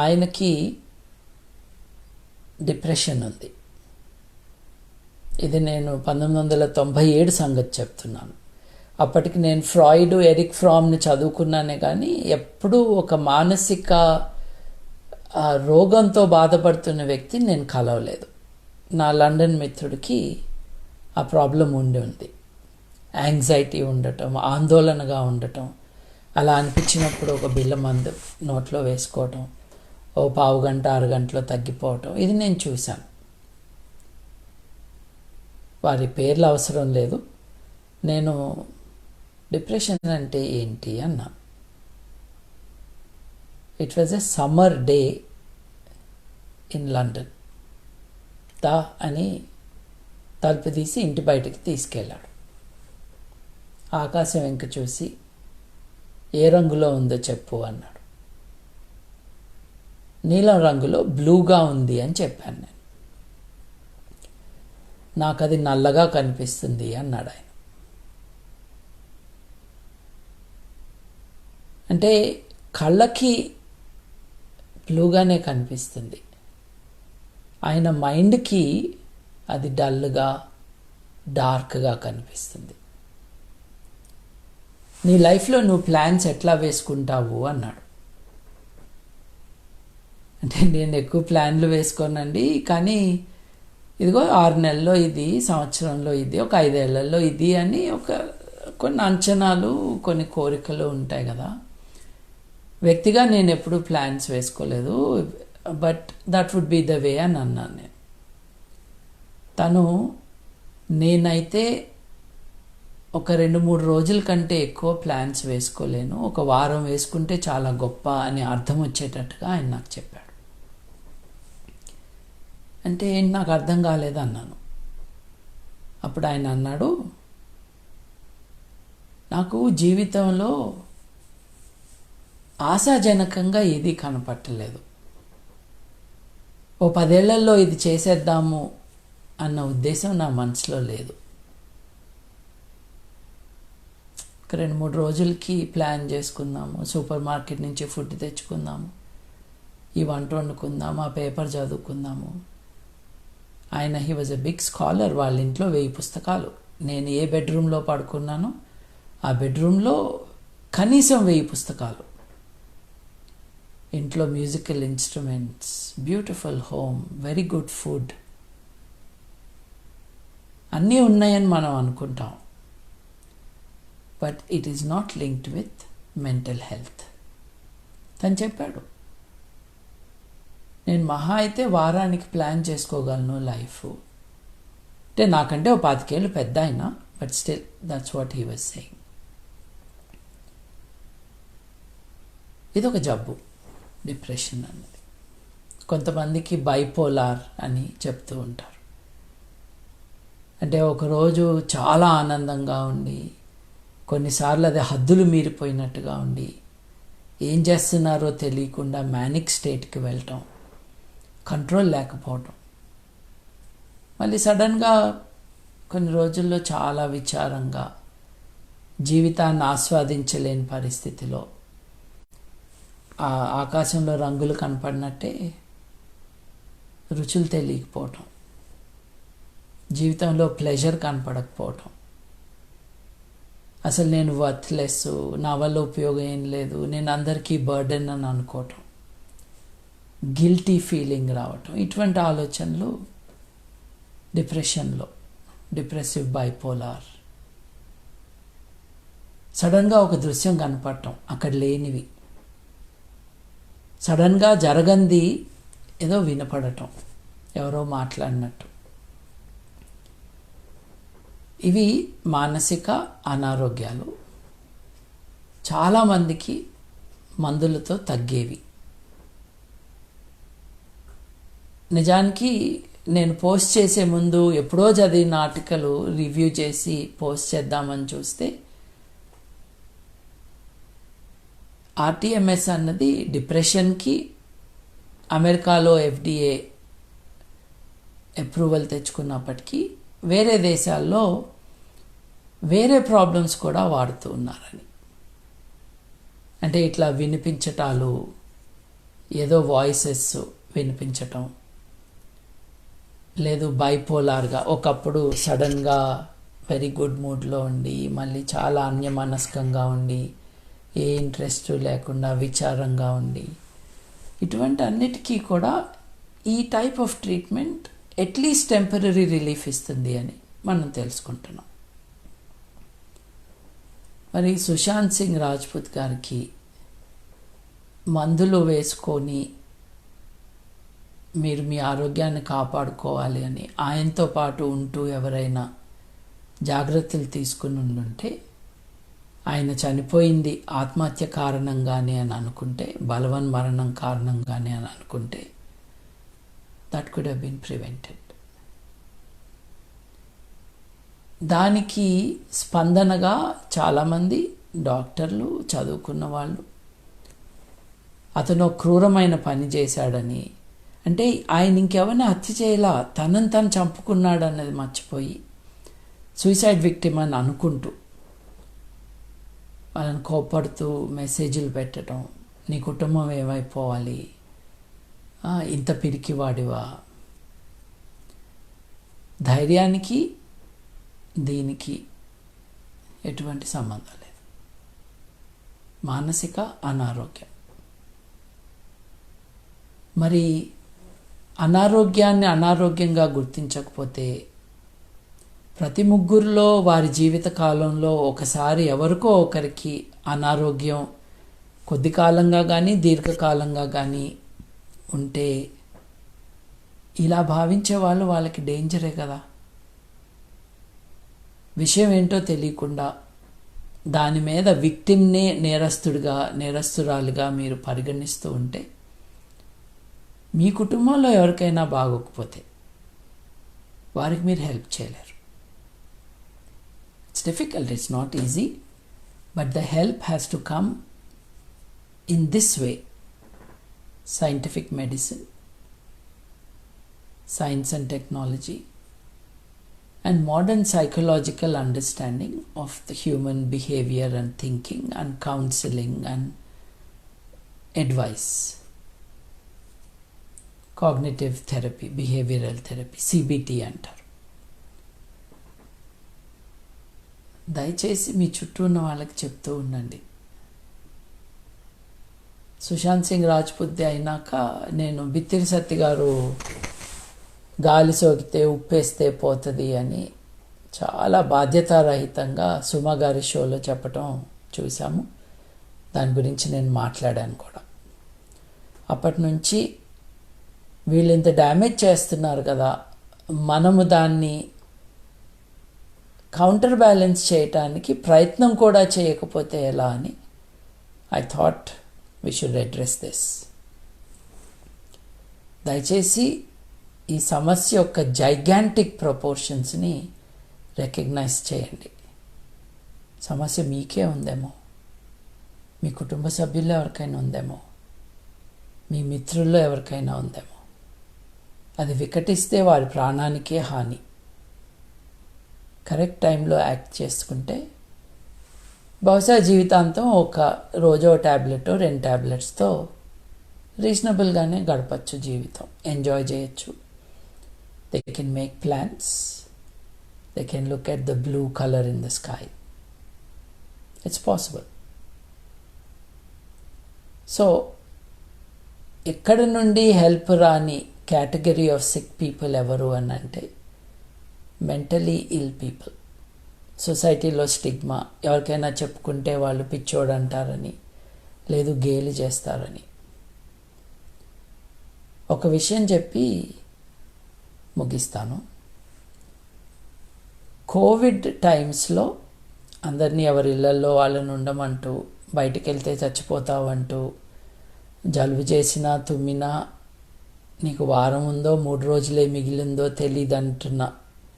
ఆయనకి డిప్రెషన్ ఉంది. ఇది నేను 1997 సంగతి చెప్తున్నాను. అప్పటికి నేను ఫ్రాయిడ్, ఎరిక్ ఫ్రామ్ని చదువుకున్నానే కానీ ఎప్పుడూ ఒక మానసిక రోగంతో బాధపడుతున్న వ్యక్తిని నేను కలవలేదు. నా లండన్ మిత్రుడికి ఆ ప్రాబ్లం ఉంది. యాంగ్జైటీ ఉండటం, ఆందోళనగా ఉండటం, అలా అనిపించినప్పుడు ఒక బిళ్ళ మందు నోట్లో వేసుకోవటం, ఓ 1/2 గంట 6 గంటలో తగ్గిపోవటం, ఇది నేను చూశాను. వారి పేర్లు అవసరం లేదు. నేను డిప్రెషన్ అంటే ఏంటి అన్నా. It was a summer day in London. దా అని తలుపు తీసి ఇంటి బయటికి తీసుకెళ్ళాడు. ఆకాశం వెంక చూసి, ఏ రంగులో ఉందో చెప్పు అన్నాడు. నీలం రంగులో బ్లూగా ఉంది అని చెప్పాను నేను. నాకు అది నల్లగా కనిపిస్తుంది అన్నాడు ఆయన. అంటే కళ్ళకి బ్లూగానే కనిపిస్తుంది, ఆయన మైండ్కి అది డల్గా డార్క్గా కనిపిస్తుంది. నీ లైఫ్లో నువ్వు ప్లాన్స్ ఎట్లా వేసుకుంటావు అన్నాడు. అంటే నేను ఎక్కువ ప్లాన్లు వేసుకోనండి, కానీ ఇదిగో 6 నెలల్లో ఇది, సంవత్సరంలో ఇది, ఒక 5 ఏళ్లలో ఇది అని కొన్ని అంచనాలు, కొన్ని కోరికలు ఉంటాయి కదా. వ్యక్తిగా నేను ఎప్పుడూ ప్లాన్స్ వేసుకోలేదు, but that would be the way అని అన్నాను నేను. నేనైతే ఒక 2-3 రోజుల కంటే ఎక్కువ ప్లాన్స్ వేసుకోలేను, ఒక వారం వేసుకుంటే చాలా గొప్ప అని అర్థం వచ్చేటట్టుగా ఆయన నాకు చెప్పాడు. అంటే ఏంటి నాకు అర్థం కాలేదు అన్నాను. అప్పుడు ఆయన అన్నాడు, నాకు జీవితంలో ఆశాజనకంగా ఏది కనపట్టలేదు. ఓ 10 ఏళ్లలో ఇది చేసేద్దాము అన్న ఉద్దేశం నా మనసులో లేదు. ఒక 2-3 రోజులకి ప్లాన్ చేసుకుందాము, సూపర్ మార్కెట్ నుంచి ఫుడ్ తెచ్చుకుందాము, ఈ వంట వండుకుందాము, ఆ పేపర్ చదువుకుందాము. ఆయన he was a big scholar. వాళ్ళ ఇంట్లో 1000 పుస్తకాలు. నేను ఏ బెడ్రూమ్లో పడుకున్నానో ఆ బెడ్రూమ్లో కనీసం 1000 పుస్తకాలు. ఇంట్లో musical instruments, beautiful home, very good food, అన్నీ ఉన్నాయని మనం అనుకుంటాం. But it is not linked with mental health. తను చెప్పాడు, నేను మహా అయితే వారానికి ప్లాన్ చేసుకోగలను లైఫ్. అంటే నాకంటే 25 ఏళ్ళు పెద్ద ఆయన, but still that's what he was saying. ఇది ఒక జబ్బు, డిప్రెషన్ అన్నది. కొంతమందికి బైపోలార్ అని చెప్తూ ఉంటారు. అంటే ఒకరోజు చాలా ఆనందంగా ఉండి, కొన్నిసార్లు అది హద్దులు మీరిపోయినట్టుగా ఉండి, ఏం చేస్తున్నారో తెలియకుండా మ్యానిక్ స్టేట్కి వెళ్ళటం, కంట్రోల్ లేకపోవటం. మళ్ళీ సడన్గా కొన్ని రోజుల్లో చాలా విచారంగా, జీవితాన్ని ఆస్వాదించలేని పరిస్థితిలో, ఆ ఆకాశంలో రంగులు కనపడినట్టే రుచులు తెలియకపోవటం, జీవితంలో ప్లెజర్ కనపడకపోవటం, అసలు నేను వర్త్లెస్, నా వల్ల ఉపయోగం ఏం లేదు, నేను అందరికీ బర్డెన్ అని అనుకోవటం, గిల్టీ ఫీలింగ్ రావటం, ఇటువంటి ఆలోచనలు డిప్రెషన్లో, డిప్రెసివ్ బైపోలార్. సడన్గా ఒక దృశ్యం కనపడటం, అక్కడ లేనివి, సడన్గా జరగంది ఏదో వినపడటం, ఎవరో మాట్లాడినట్టు. ఇవి మానసిక అనారోగ్యాలు. చాలామందికి మందులతో తగ్గేవి. నిజానికి నేను పోస్ట్ చేసే ముందు ఎప్పుడో చదివిన ఆర్టికల్ రివ్యూ చేసి పోస్ట్ చేద్దామని చూస్తే, ఆర్టీఎంఎస్ అన్నది డిప్రెషన్కి అమెరికాలో FDA అప్రూవల్ తెచ్చుకున్నప్పటికీ వేరే దేశాల్లో వేరే ప్రాబ్లమ్స్ కూడా వాడుతూ ఉన్నారని. అంటే ఇట్లా వినిపించటాలు, ఏదో వాయిసెస్ వినిపించటం, లేదు బైపోలార్గా ఒకప్పుడు సడన్గా వెరీ గుడ్ మూడ్లో ఉండి మళ్ళీ చాలా అన్యమనస్కంగా ఉండి, ఏ ఇంట్రెస్ట్ లేకుండా విచారంగా ఉండి, ఇటువంటి అన్నిటికీ కూడా ఈ type of treatment at least temporary relief ఇస్తుంది అని మనం తెలుసుకుంటున్నాం. మరి సుశాంత్ సింగ్ రాజ్పుత్ గారికి మందులు వేసుకొని మీరు మీ ఆరోగ్యాన్ని కాపాడుకోవాలి అని ఆయనతో పాటు ఉంటూ ఎవరైనా జాగ్రత్తలు తీసుకుని ఉండుంటే, ఆయన చనిపోయింది ఆత్మహత్య కారణంగానే అని అనుకుంటే, బలవన్ మరణం కారణంగానే అని అనుకుంటే, that could have been prevented. దానికి స్పందనగా చాలామంది డాక్టర్లు, చదువుకున్న వాళ్ళు, అతను క్రూరమైన పని చేశాడని, అంటే ఆయన ఇంకెవరిని హత్య చేయలా, తనని తను చంపుకున్నాడు అన్నది మర్చిపోయి సూసైడ్ విక్టిమ్ అని అనుకుంటూ వాళ్ళని కోప్పడుతూ మెసేజ్లు పెట్టడం, నీ కుటుంబం ఏమైపోవాలి, ఇంత పిరికివాడివా. ధైర్యానికి దీనికి ఎటువంటి సంబంధం లేదు. మానసిక అనారోగ్యం. మరి అనారోగ్యాన్ని అనారోగ్యంగా గుర్తించకపోతే, ప్రతి ముగ్గురిలో వారి జీవిత కాలంలో ఒకసారి ఎవరికో ఒకరికి అనారోగ్యం కొద్ది కాలంగా కానీ దీర్ఘకాలంగా కానీ ఉంటే, ఇలా భావించే వాళ్ళు వాళ్ళకి డేంజరే కదా. విషయం ఏంటో తెలియకుండా దాని మీద విక్టిమ్నే నేరస్తురాలుగా మీరు పరిగణిస్తూ ఉంటే, మీ కుటుంబంలో ఎవరికైనా బాగోకపోతే వారికి మీరు హెల్ప్ చేయలేరు. It's difficult, it's not easy, but the help has to come in this way. Scientific medicine, science and technology, and modern psychological understanding of the human behavior and thinking and counseling and advice. Cognitive therapy, behavioral therapy, CBT అంటారు. దయచేసి మీ చుట్టూ ఉన్న వాళ్ళకి చెప్తూ ఉండండి. సుశాంత్ సింగ్ రాజ్పుత్ది అయినాక నేను బిత్తిరి సత్తి గారు గాలి సోకితే ఉప్పేస్తే పోతుంది అని చాలా బాధ్యతారహితంగా సుమ గారి షోలో చెప్పటం చూసాము. దాని గురించి నేను మాట్లాడాను కూడా. అప్పటి నుంచి వీళ్ళు ఇంత డ్యామేజ్ చేస్తున్నారు కదా, మనము దాన్ని కౌంటర్ బ్యాలెన్స్ చేయటానికి ప్రయత్నం కూడా చేయకపోతే ఎలా అని I thought we should address this. దయచేసి ఈ సమస్య యొక్క జైగాంటిక్ ప్రపోర్షన్స్ని రికగ్నైజ్ చేయండి. సమస్య మీకే ఉందేమో, మీ కుటుంబ సభ్యుల్లో ఎవరికైనా ఉందేమో, మీ మిత్రుల్లో ఎవరికైనా ఉందేమో. అది వికటిస్తే వారి ప్రాణానికే హాని. కరెక్ట్ టైంలో యాక్ట్ చేసుకుంటే బహుశా జీవితాంతం ఒక రోజో ట్యాబ్లెటో 2 ట్యాబ్లెట్స్తో రీజనబుల్గానే గడపచ్చు, జీవితం ఎంజాయ్ చేయొచ్చు. They can make plans, they can look at the blue colour in the sky. It's possible. So ఎక్కడి నుండి హెల్ప్ రాని కేటగిరీ ఆఫ్ సిక్ పీపుల్ ఎవరు అని అంటే మెంటలీ ఇల్ పీపుల్. సొసైటీలో స్టిగ్మా, ఎవరికైనా చెప్పుకుంటే వాళ్ళు పిచ్చోడు అంటారని, లేదు గేలి చేస్తారని. ఒక విషయం చెప్పి ముగిస్తాను. కోవిడ్ టైమ్స్లో అందరినీ ఎవరి ఇళ్లల్లో వాళ్ళని ఉండమంటూ, బయటికి వెళ్తే చచ్చిపోతావంటూ, జలుబు చేసినా తుమ్మినా నీకు వారం ఉందో 3 రోజులే మిగిలిందో తెలియదంటున్న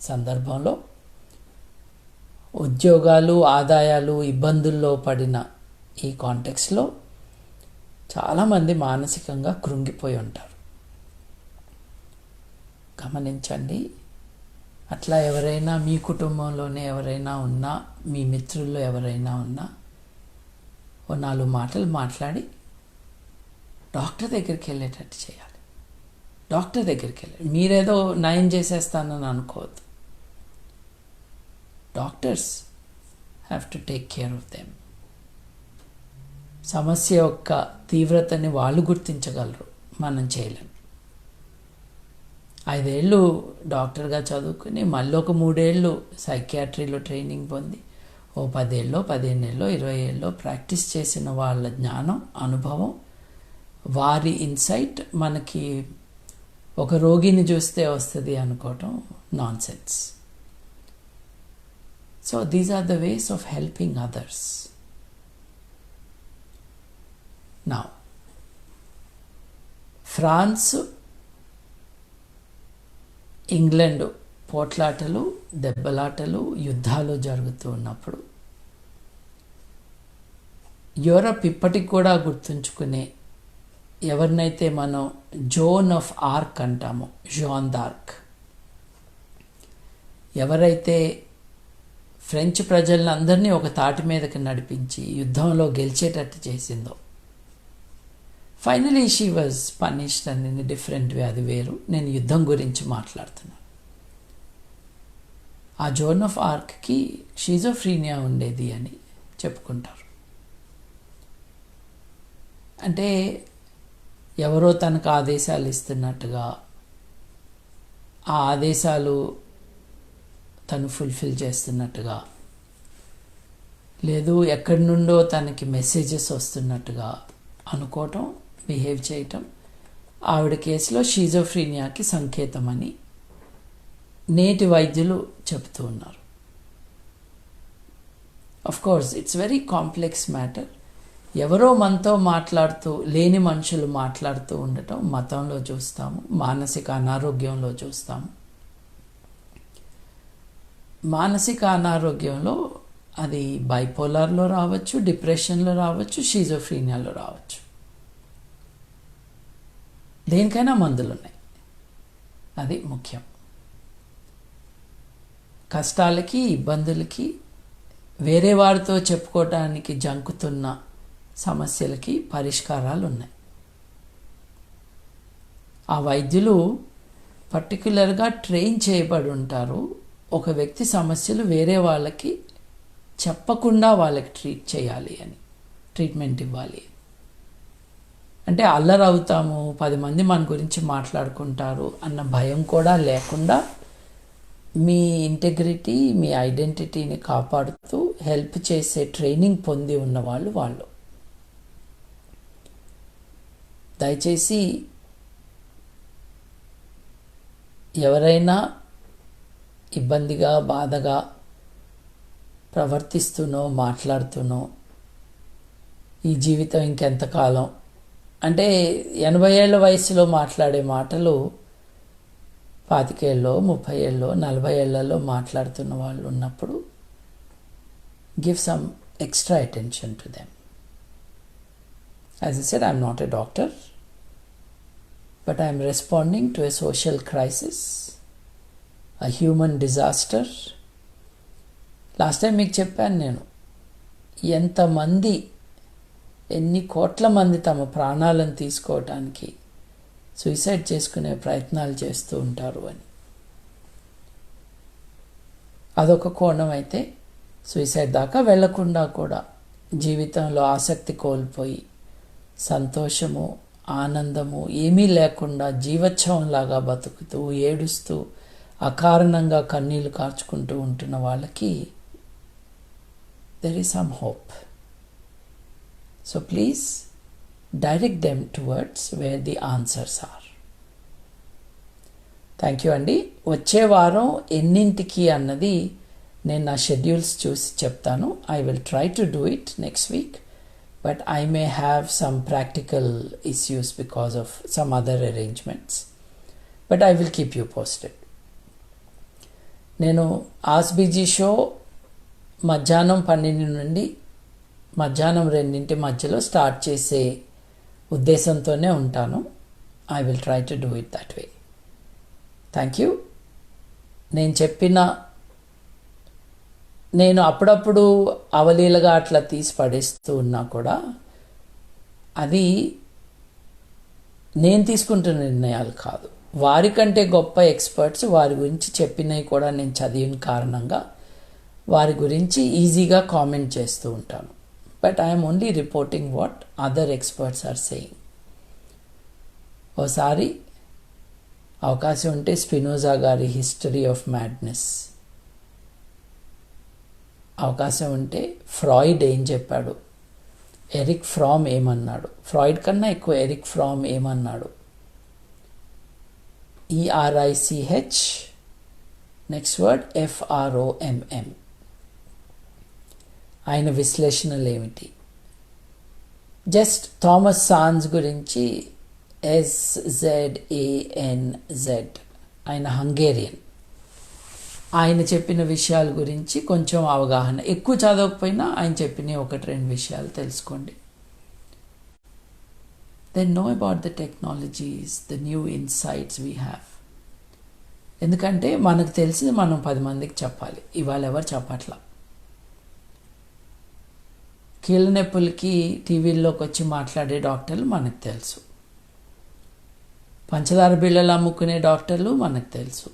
సందర్భంలో ఉద్యోగాలు, ఆదాయాలు ఇబ్బందుల్లో పడిన ఈ కాంటెక్స్లో చాలామంది మానసికంగా కృంగిపోయి ఉంటారు. గమనించండి. అట్లా ఎవరైనా మీ కుటుంబంలోనే ఎవరైనా ఉన్నా, మీ మిత్రుల్లో ఎవరైనా ఉన్నా, ఓ 4 మాటలు మాట్లాడి డాక్టర్ దగ్గరికి వెళ్ళేటట్టు చేయాలి. డాక్టర్ దగ్గరికి వెళ్ళాలి. మీరేదో నయం చేసేస్తానని అనుకోవద్దు. Doctors have to take care of them. సమస్య యొక్క తీవ్రతని వాళ్ళు గుర్తించగలరు, మనం చేయలేం. 5 ఏళ్ళు డాక్టర్గా చదువుకుని మళ్ళీ ఒక 3 ఏళ్ళు సైకియాట్రీలో ట్రైనింగ్ పొంది ఓ 10 ఏళ్ళో 15 ఏళ్ళో 20 ఏళ్ళో ప్రాక్టీస్ చేసిన వాళ్ళ జ్ఞానం, అనుభవం, వారి ఇన్సైట్ మనకి ఒక రోగిని చూస్తే వస్తుంది అనుకోవటం nonsense. So these are the ways of helping others. Now France, England పోట్లాటలు, దెబ్బలాటలు, యుద్ధాలు జరుగుతూ ఉన్నప్పుడు యూరప్ ఇప్పటికి కూడా గుర్తుంచుకునే ఎవరినైతే మనం జోన్ ఆఫ్ ఆర్క్ అంటామో, జాన్ దార్క్, ఎవరైతే ఫ్రెంచ్ ప్రజలందరినీ ఒక తాటి మీదకి నడిపించి యుద్ధంలో గెలిచేటట్టు చేసిందో, ఫైనలీ షీ వాజ్ పనిష్డ్ అని డిఫరెంట్ వే, అది వేరు. నేను యుద్ధం గురించి మాట్లాడుతున్నాను. ఆ జోన్ ఆఫ్ ఆర్క్కి షిజోఫ్రీనియా ఉండేది అని చెప్పుకుంటారు. అంటే ఎవరో తనకు ఆదేశాలు ఇస్తున్నట్టుగా, ఆ ఆదేశాలు తను ఫుల్ఫిల్ చేస్తున్నట్టుగా, లేదు ఎక్కడి నుండో తనకి మెసేజెస్ వస్తున్నట్టుగా అనుకోవటం, బిహేవ్ చేయటం ఆవిడ కేసులో షిజోఫ్రీనియాకి సంకేతమని నేటి వైద్యులు చెబుతూ ఉన్నారు. Of course it's very complex matter. ఎవరో మనతో మాట్లాడుతూ, లేని మనుషులు మాట్లాడుతూ ఉండటం మతంలో చూస్తాము, మానసిక అనారోగ్యంలో చూస్తాము. మానసిక అనారోగ్యంలో అది బైపోలార్లో రావచ్చు, డిప్రెషన్లో రావచ్చు, షిజోఫ్రీనియాలో రావచ్చు. దేనికైనా మందులు ఉన్నాయి, అది ముఖ్యం. కష్టాలకి, ఇబ్బందులకి, వేరే వారితో చెప్పుకోవడానికి జంకుతున్న సమస్యలకి పరిష్కారాలు ఉన్నాయి. ఆ వైద్యులు పర్టికులర్గా ట్రైన్ చేయబడి ఉంటారు. ఒక వ్యక్తి సమస్యలు వేరే వాళ్ళకి చెప్పకుండా వాళ్ళకి ట్రీట్మెంట్ ఇవ్వాలి. అంటే అల్లరవుతాము, 10 మంది మన గురించి మాట్లాడుకుంటారు అన్న భయం కూడా లేకుండా మీ ఇంటెగ్రిటీ, మీ ఐడెంటిటీని కాపాడుతూ హెల్ప్ చేసే ట్రైనింగ్ పొంది ఉన్న వాళ్ళు. దయచేసి ఎవరైనా ఇబ్బందిగా, బాధగా ప్రవర్తిస్తూనో మాట్లాడుతూనో ఈ జీవితం ఇంకెంతకాలం, అంటే 80 ఏళ్ల వయసులో మాట్లాడే మాటలు 25 ఏళ్ళలో, 30 ఏళ్ళలో, 40 ఏళ్లలో మాట్లాడుతున్న వాళ్ళు ఉన్నప్పుడు give some extra attention to them. As I said, I'm not a doctor, but I'm responding to a social crisis, a human disaster. Last time మీకు చెప్పాను నేను, ఎన్ని కోట్ల మంది తమ ప్రాణాలను తీసుకోవటానికి సూసైడ్ చేసుకునే ప్రయత్నాలు చేస్తూ ఉంటారు అని. అదొక కోణం అయితే, సూసైడ్ దాకా వెళ్లకుండా కూడా జీవితంలో ఆసక్తి కోల్పోయి సంతోషము, ఆనందము ఏమీ లేకుండా జీవోత్సవంలాగా బతుకుతూ, ఏడుస్తూ, అకారణంగా కన్నీళ్లు కార్చుకుంటూ ఉంటున్న వాళ్ళకి there is some hope. So please direct them towards where the answers are. Thank you అండి. వచ్చే వారం ఎన్నింటికి అన్నది నేను నా షెడ్యూల్స్ చూసి చెప్తాను. I will try to do it next week, but I may have some practical issues because of some other arrangements, but I will keep you posted. నేను ఆస్బీజీ షో మధ్యాహ్నం 12 నుండి మధ్యాహ్నం 2 మధ్యలో స్టార్ట్ చేసే ఉద్దేశంతోనే ఉంటాను. I will try to do it that way. Thank you. నేను అప్పుడప్పుడు అవలీలగా అట్లా తీసి పడేస్తూ ఉన్నా కూడా అది నేను తీసుకుంటున్న నిర్ణయాలు కాదు. వారికంటే గొప్ప ఎక్స్పర్ట్స్ వారి గురించి చెప్పినవి కూడా నేను చదివిన కారణంగా వారి గురించి ఈజీగా కామెంట్ చేస్తూ ఉంటాను. But I'm only reporting what other experts are saying. ఓసారి అవకాశం ఉంటే స్పినోజా గారి హిస్టరీ ఆఫ్ మ్యాడ్నెస్, అవకాశం ఉంటే ఫ్రాయిడ్ ఏం చెప్పాడు, ఎరిక్ ఫ్రామ్ ఏమన్నాడు, ఫ్రాయిడ్ కన్నా ఎక్కువ ఎరిక్ ఫ్రామ్ ఏమన్నాడు, ERICH నెక్స్ట్ వర్డ్ FROMM, ఆయన విశ్లేషణలు ఏమిటి, జస్ట్ థామస్ సాన్స్ గురించి SZANZ, ఆయన హంగేరియన్, ఆయన చెప్పిన విషయాల గురించి కొంచెం అవగాహన, ఎక్కువ చదవకపోయినా ఆయన చెప్పిన 1-2 విషయాలు తెలుసుకోండి. Then know about the technologies, the new insights we have. ఎందుకంటే మనకు తెలిసింది మనం 10 మందికి చెప్పాలి. ఇవాళ ఎవరు చెప్పట్లా. కీళ్ళ నొప్పులకి టీవీల్లోకి వచ్చి మాట్లాడే డాక్టర్లు మనకు తెలుసు, పంచదార బిళ్ళలు అమ్ముకునే డాక్టర్లు మనకు తెలుసు.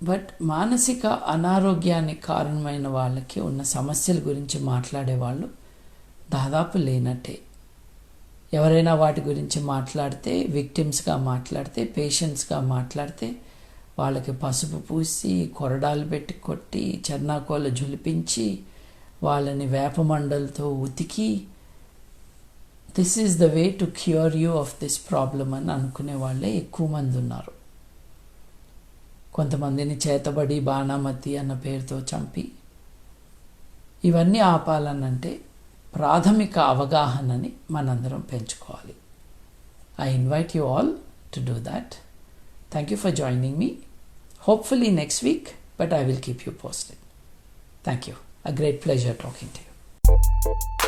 బట్ మానసిక అనారోగ్యానికి కారణమైన వాళ్ళకి ఉన్న సమస్యల గురించి మాట్లాడే వాళ్ళు దాదాపు లేనట్టే. ఎవరైనా వాటి గురించి మాట్లాడితే, విక్టిమ్స్గా మాట్లాడితే, పేషెంట్స్గా మాట్లాడితే వాళ్ళకి పసుపు పూసి, కొరడాలు పెట్టి కొట్టి, చెన్నాకోలు జులిపించి, వాళ్ళని వేపమండలతో ఉతికి, this is the way to cure you of this problem అని అనుకునే వాళ్ళే ఎక్కువ మంది ఉన్నారు. కొంతమందిని చేతబడి, బాణామతి అన్న పేరుతో చంపి, ఇవన్నీ ఆపాలనంటే ప్రాథమిక అవగాహనని మనందరం పెంచుకోవాలి. I invite you all to do that. Thank you for joining me. Hopefully next week, but I will keep you posted. Thank you. A great pleasure talking to you.